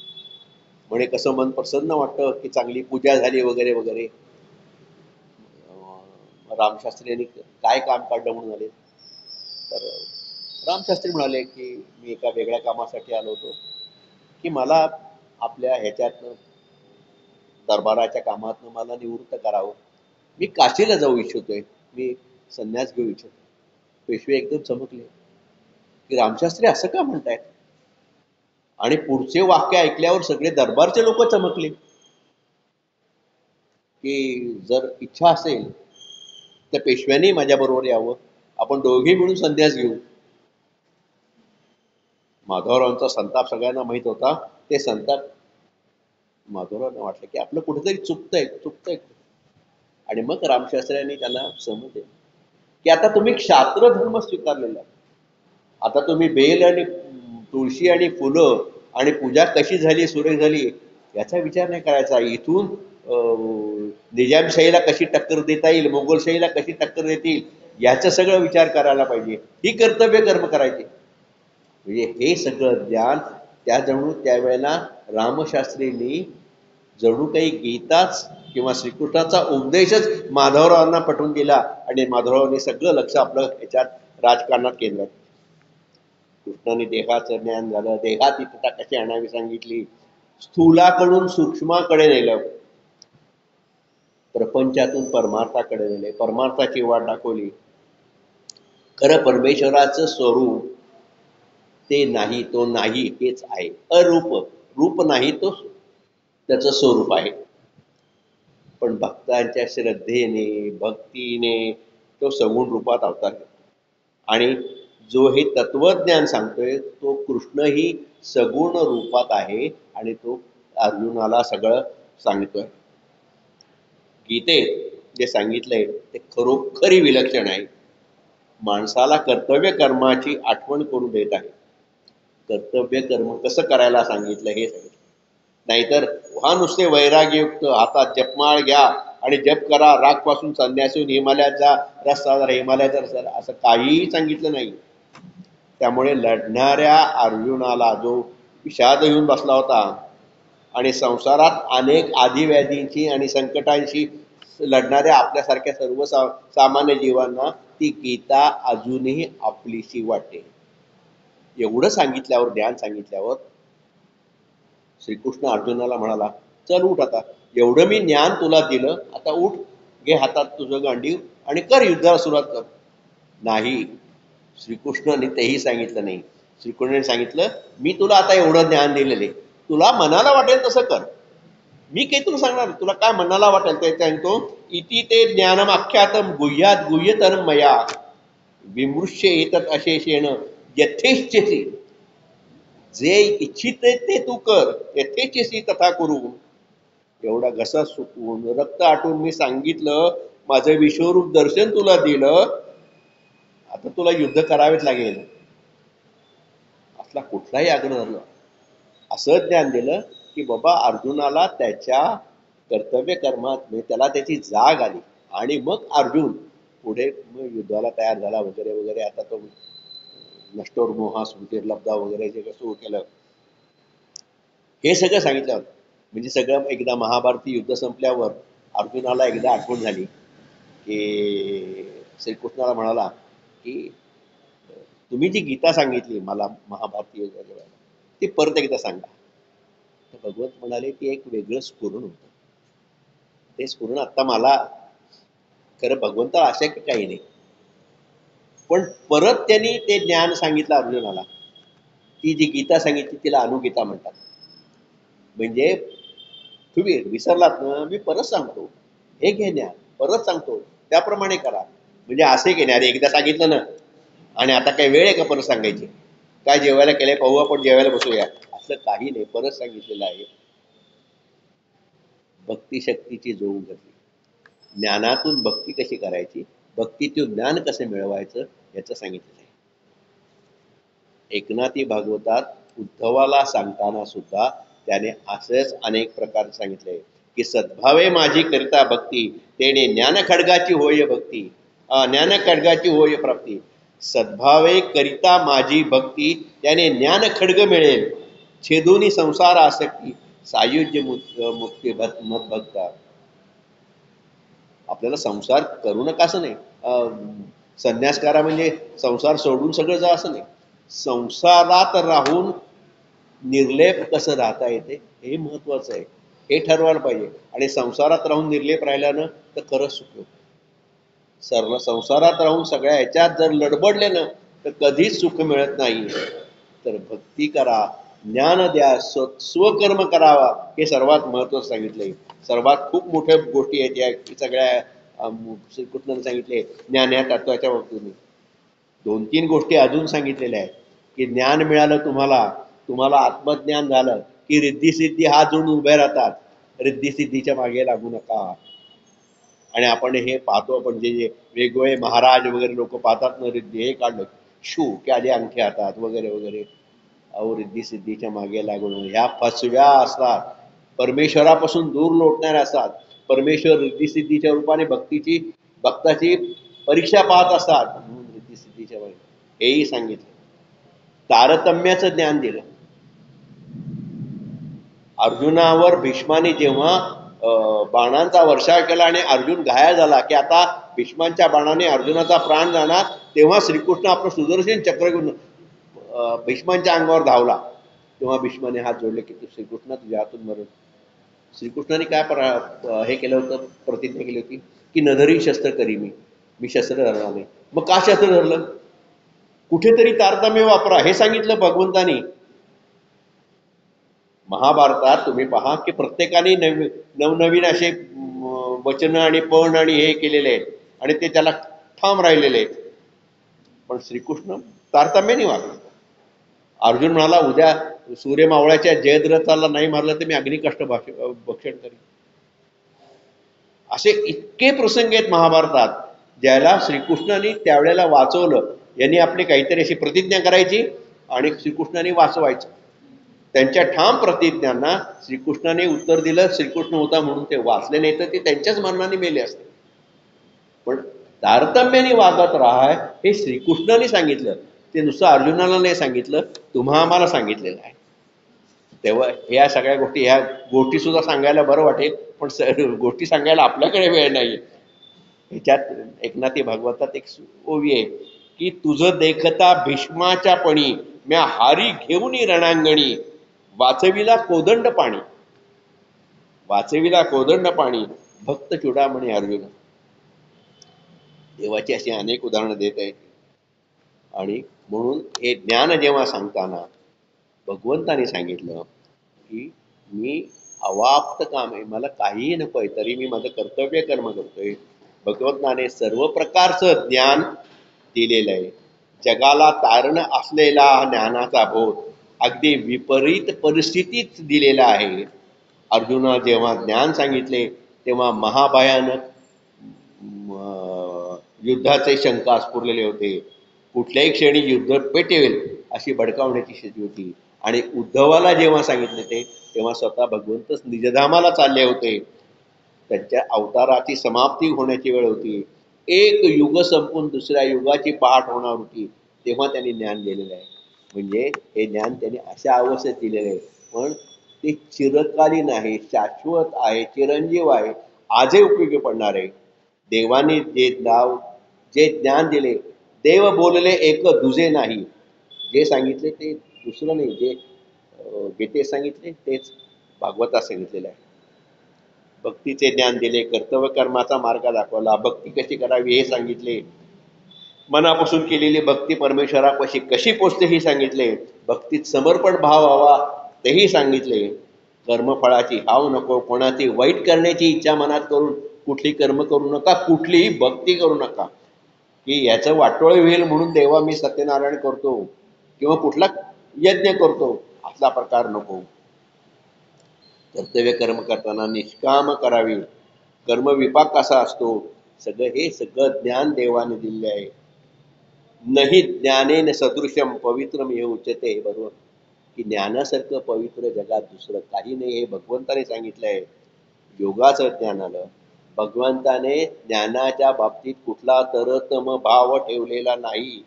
म्हणे कसं मन प्रसन्न वाटतं की चांगली पूजा झाली वगैरे वगैरे. रामशास्त्री यांनी काय काम काढलं म्हणून आले, तर रामशास्त्री म्हणाले की मी एका वेगळ्या कामासाठी आलो होतो, की मला आपल्या ह्याच्यातनं दरबाराच्या कामातनं मला निवृत्त करावं, मी काशीला जाऊ इच्छितोय, मी संन्यास घेऊ इच्छितो. पेशवे एकदम चमकले की रामशास्त्री असं का म्हणतायत, आणि पुढचे वाक्य ऐकल्यावर सगळे दरबारचे लोक चमकले की जर इच्छा असेल तर पेशव्यांनी माझ्याबरोबर यावं, आपण दोघे मिळून संन्यास घेऊ. माधवरावांचा संताप सगळ्यांना माहीत होता. ते संताप माधवरावांना वाटलं की आपलं कुठेतरी चुकतंय. आणि मग रामशास्त्र्यांनी त्यांना समज दिली की आता तुम्ही क्षात्र धर्म स्वीकारलेला, आता तुम्ही बेल आणि तुळशी आणि फुलं आणि पूजा कशी झाली, सुरेख झाली, याचा विचार नाही करायचा. इथून निजामशाहीला कशी टक्कर देता येईल, मोगलशाहीला कशी टक्कर देतील, याचा सगळं विचार करायला पाहिजे. ही कर्तव्य कर्म करायची. म्हणजे हे सगळं ज्ञान त्या जणू त्यावेळेला रामशास्त्रींनी जणू काही गीताच किंवा श्रीकृष्णाचा उपदेशच माधवरावांना पटवून दिला. आणि माधवरावांनी सगळं लक्ष आपलं याच्यात राजकारणात केंद्रात. कृष्णाने देहाचं ज्ञान झालं, देहातीतता कशी आणावी सांगितली, स्थूलाकडून सूक्ष्माकडे नेलं, प्रपंचातून परमार्थाकडे नेले, परमार्थाची वाट दाखवली. खरं परमेश्वराचं स्वरूप ते नाही, तो नाही हेच आहे. अरूप, रूप नाही तो त्याचं स्वरूप आहे. पण भक्तांच्या श्रद्धेने भक्तीने तो सगुण रूपात अवतार घेतो. आणि जो हे तत्वज्ञान सांगतोय तो कृष्णही सगुण रूपात आहे आणि तो अर्जुनाला सगळं सांगतोय. गीतेत जे सांगितलंय ते खरोखरी विलक्षण आहे. माणसाला कर्तव्य कर्माची आठवण करून देत आहे. कर्तव्य कर्म कसं करायला सांगितलं हे सांगितलं. नाहीतर हा नुसते वैराग्ययुक्त हातात जपमाळ घ्या आणि जप करा, राग पासून संन्यासून हिमालयात जा, रस्ता जरा हिमालयाचा रस्ता, असं काहीही सांगितलं नाही. त्यामुळे लढणाऱ्या अर्जुनाला जो विषाद येऊन बसला होता आणि संसारात अनेक आधिव्याधींची आणि संकटांशी लढणाऱ्या आपल्यासारख्या सर्व सामान्य जीवांना ती गीता अजूनही आपलीशी वाटते. एवढं सांगितल्यावर, ज्ञान सांगितल्यावर श्रीकृष्ण अर्जुनाला म्हणाला, चल उठ, आता एवढं मी ज्ञान तुला दिलं, आता उठ, घे हातात तुझं गांडीव आणि कर, युद्धाला सुरुवात कर. नाही, श्रीकृष्णाने तेही सांगितलं नाही. श्रीकृष्णाने सांगितलं, मी तुला आता एवढं ज्ञान दिलेले, तुला मनाला वाटेल तसं कर, मी काही तुला सांगणार, तुला काय मनाला वाटेल ते सांगतो. इति ते ज्ञानम आख्यातम गुह्यात गुह्यतरम मया विमृश्य येतात अशेषेण यथेच्छसी. जे इच्छित ते तू कर, यथेच्छसी तथा करू. एवढा घसा सुकवून रक्त आटून मी सांगितलं, माझं विश्वरूप दर्शन तुला दिलं, आता तुला युद्ध करावेच लागेल. असला कुठलाही आग्रह धरला. असं ज्ञान दिलं की बाबा अर्जुनाला त्याच्या कर्तव्य कर्मात त्याला त्याची जाग आली. आणि मग अर्जुन पुढे मग युद्धाला तयार झाला वगैरे वगैरे. आता तो नष्टोर मोहा स्मृतिर्लब्धा वगैरे जे सुरू केलं, हे सगळं सांगितलं. म्हणजे सगळं एकदा महाभारती युद्ध संपल्यावर अर्जुनाला एकदा आठवण झाली की श्रीकृष्णाला म्हणाला की तुम्ही जी गीता सांगितली मला महाभारती युद्धाच्या वेळेला, ती परत एकदा सांगा. तर भगवंत म्हणाले की एक वेगळं स्फुरण होतं, ते स्फुरण आत्ता मला, खरं भगवंताला आशा की काही नाही, पण परत त्यांनी ते ज्ञान सांगितलं अर्जुनाला. ती जी गीता सांगितली तिला अनुगीता म्हणतात. म्हणजे तुम्ही विसरलात ना, मी परत सांगतो, हे घे ज्ञान, परत सांगतो, त्याप्रमाणे करा. म्हणजे असे घेणार, एकदा सांगितलं ना आणि आता काही वेळ आहे का परत सांगायची, काय जेवायला केलंय पाहू, आपण जेवायला बसूया, त्यातलं काही नाही. परत सांगितलेलं आहे, भक्ती शक्तीची जोड गती. ज्ञानातून भक्ती कशी करायची, भक्तीतून ज्ञान कसं मिळवायचं याचं सांगितलेलं आहे. एकनाथी भागवतात उद्धवाला सांगताना सुद्धा त्याने असंच अनेक प्रकार सांगितले की सद्भावे माझी करिता भक्ती तेने ज्ञान खडगाची होय भक्ती, ज्ञान खडगाची होय प्राप्ती. सद्भावे करिता माझी भक्ती त्याने ज्ञान खडग मिळेल, छेदोनी संसार आसक्ती सायुज्य मुक्ती मत भक्ता. आपल्याला संसार करू नका असं नाही, संन्यास करा म्हणजे संसार सोडून सगळं जा असं नाही. संसारात राहून निर्लेप कसं राहता येते हे महत्वाचं आहे, हे ठरवायला पाहिजे. आणि संसारात राहून निर्लेप राहिल्यानं तर खरंच सुख होतं. सर्व संसारात राहून सगळ्या ह्याच्यात जर लडबडले ना तर कधीच सुख मिळत नाही. तर भक्ती करा, ज्ञान द्या, स्वकर्म करावा, हे सर्वात महत्त्वाचं सांगितलंय. सर्वात खूप मोठ्या गोष्टी आहेत या सगळ्या श्रीकृष्णाने सांगितले ज्ञान या तत्वाच्या बाबतीने. 2-3 गोष्टी अजून सांगितलेल्या आहेत की ज्ञान मिळालं तुम्हाला, तुम्हाला आत्मज्ञान झालं की रिद्धिसिद्धी हात जोडून उभे राहतात. रिद्धिसिद्धीच्या मागे लागू नका. आणि आपण हे पाहतो, आपण जे वेगवेगळे महाराज वगैरे लोक पाहतात ना, रिद्धी हे काढलं शू क्या जे अंगठे हातात वगैरे वगैरे, अहो रिद्धिसिद्धीच्या मागे लागून ह्या फसव्या असतात, परमेश्वरापासून दूर लोटणाऱ्या असतात. परमेश्वर रिद्धिसिद्धीच्या रूपाने भक्ताची परीक्षा पाहत असतात, म्हणून रिद्धिसिद्धीच्या मागे हेही सांगितलं. तारतम्याचं ज्ञान दिलं अर्जुनावर. भीष्माने जेव्हा बाणांचा वर्षाव केला आणि अर्जुन घायल झाला की आता भीष्मांच्या बाणाने अर्जुनाचा प्राण जाणार, तेव्हा श्रीकृष्ण आपलं सुदर्शन चक्र घेऊन भीष्मांच्या अंगावर धावला. तेव्हा भीष्माने हात जोडले की तू श्रीकृष्ण तुझ्या हातून मरण. श्रीकृष्णाने काय हे केलं होतं, प्रतिज्ञा केली होती की नधरी शस्त्र करी मी शस्त्र धरणार नाही. मग का शस्त्र धरलं? कुठेतरी तारतम्य वापरा हे सांगितलं भगवंतानी. महाभारतात तुम्ही पहा की प्रत्येकाने नवनवीन असे वचन आणि पण आणि हे केलेले आहेत आणि ते त्याला ठाम राहिलेले आहेत. पण श्रीकृष्ण तारतम्याने वागले. अर्जुन म्हणाला उद्या सूर्य मावळ्याच्या जयद्रथाला नाही मारलं तर मी अग्निकष्ट भक्षण करीन. असे इतके प्रसंग आहेत महाभारतात ज्याला श्रीकृष्णाने त्यावेळेला वाचवलं. यांनी आपली काहीतरी अशी प्रतिज्ञा करायची आणि श्रीकृष्णाने वाचवायचं. त्यांच्या ठाम प्रतिज्ञांना श्रीकृष्णाने उत्तर दिलं. श्रीकृष्ण होता म्हणून ते वाचले, नाही तर ते त्यांच्याच मरणाने मेले असते. पण तारतम्याने वागत राहा हे श्रीकृष्णाने सांगितलं, ते नुसतं अर्जुनाला नाही सांगितलं, तुम्हा आम्हाला सांगितलेलं आहे. तेव्हा ह्या सगळ्या गोष्टी, ह्या गोष्टी सुद्धा सांगायला बरं वाटेल, पण गोष्टी सांगायला आपल्याकडे वेळ नाही. ह्याच्यात एकनाथी भागवतात एक ओवी आहे की तुझं देखता भीष्माच्या पणी म्या हारी घेऊन रणांगणी, वाचविला कोदंड पाणी, वाचविला कोदंड पाणी, भक्त चुडामणी अर्जुन. देवाची अशी अनेक उदाहरणं देत आहेत. आणि म्हणून हे ज्ञान जेव्हा सांगताना भगवंताने सांगितलं की मी अवाप्त काम आहे, मला काहीही नको आहे तरी मी माझं कर्तव्य कर्म करतोय. भगवंताने सर्व प्रकारचं ज्ञान दिलेलं आहे. जगाला तारण असलेला ज्ञानाचा बोध अगदी विपरीत परिस्थितीत दिलेला आहे. अर्जुना जेव्हा ज्ञान सांगितले तेव्हा महाभयानक युद्धाचे शंका स्फुरलेले होते. कुठल्याही क्षणी युद्ध पेटेल अशी भडकावण्याची स्थिती होती. आणि उद्धवाला जेव्हा सांगितले तेव्हा स्वतः भगवंतच निजधामाला चालले होते. त्यांच्या अवताराची समाप्ती होण्याची वेळ होती. एक युग संपून दुसऱ्या युगाची पहाट होणार होती. तेव्हा त्यांनी ज्ञान दिलेलं आहे. म्हणजे हे ज्ञान त्यांनी अशा अवस्थेत दिलेलं आहे, पण ते चिरकालीन आहे, शाश्वत आहे, चिरंजीव आहे, आजही उपयोगी पडणार आहे. देवाने जे ज्ञान दिले, देव बोलले एक दुजे नाही, जे सांगितले ते दुसरं नाही, जे गीतेत सांगितले तेच भागवतात सांगितलेलं आहे. भक्तीचे ज्ञान दिले, कर्तव्य कर्माचा मार्ग दाखवला, भक्ती कशी करावी हे सांगितले, मनापासून केलेली भक्ती परमेश्वरापाशी कशी पोचते हे सांगितले, भक्तीत समर्पण भाव व्हावा तेही सांगितले. कर्मफळाची हाव नको, कोणाची वाईट करण्याची इच्छा मनात करून कुठली कर्म करू नका, कुठलीही भक्ती करू नका की याचं वाटोळ होईल म्हणून देवा मी सत्यनारायण करतो किंवा कुठला यज्ञ करतो असला प्रकार नको. कर्तव्य कर्म करताना निष्काम करावी. कर्मविपाक कसा असतो, हे सगळं ज्ञान देवाने दिले आहे. नाही ज्ञानेन सदृशम पवित्रम हे उच्यते, बरोबर, की ज्ञानासारखं पवित्र जगात दुसरं काही नाही हे भगवंताने सांगितलंय. योगाचं ज्ञान आलं. भगवंताने ज्ञानाच्या बाबतीत कुठला तरतम भाव ठेवलेला नाही.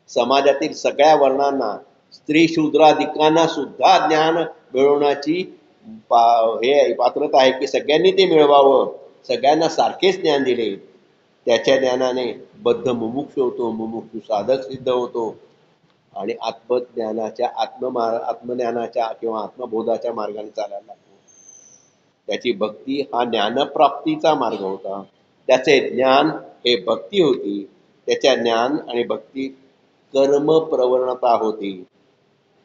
समाजातील सगळ्या वर्णांना, स्त्री शूद्राधिकांना सुद्धा ज्ञान मिळवण्याची पात्रता आहे की सगळ्यांनी ते मिळवावं. सगळ्यांना सारखेच ज्ञान दिले. त्याच्या ज्ञानाने बद्ध मुमुक्ष होतो, मुमुक्षु साधक सिद्ध होतो आणि आत्मज्ञानाच्या आत्मज्ञानाच्या किंवा आत्मबोधाच्या मार्गाने चालायला लागतो. त्याची भक्ती हा ज्ञानप्राप्तीचा मार्ग होता. त्याचे ज्ञान हे भक्ती होती. त्याच्या ज्ञान आणि भक्ती कर्म प्रवणता होती.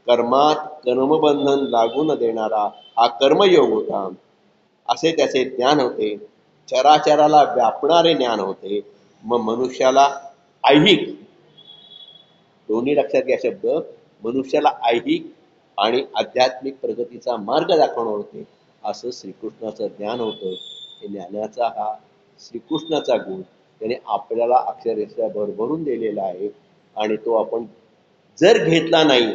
कर्मात कर्मबंधन लागू न देणारा हा कर्मयोग होता. असे त्याचे ज्ञान होते. चराचराला व्यापणारे ज्ञान होते. मग मनुष्याला ऐहिक, दोन्ही लक्षात घ्या शब्द, मनुष्याला ऐहिक आणि आध्यात्मिक प्रगतीचा मार्ग दाखवणार होते. असं श्रीकृष्णाचं ज्ञान होतं. हे ज्ञानाचा हा श्रीकृष्णाचा गुण त्याने आपल्याला अक्षरशः भरभरून दिलेला आहे. आणि तो आपण जर घेतला नाही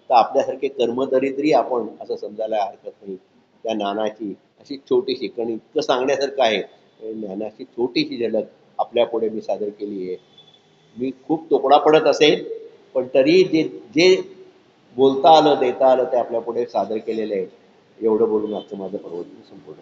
तर आपल्यासारखे कर्मदरिद्री आपण असं समजायला हरकत नाही. त्या ज्ञानाची अशी छोटीशी, कारण इतकं सांगण्यासारखं आहे, ज्ञानाची छोटीशी झलक आपल्या पुढे मी सादर केली आहे. मी खूप तोकडा पडत असेल, पण तरी जे जे बोलता आलं, देता आलं, ते आपल्या पुढे सादर केलेलं आहे. एवढं बोलून आजचं माझं प्रवचन संपूर्ण.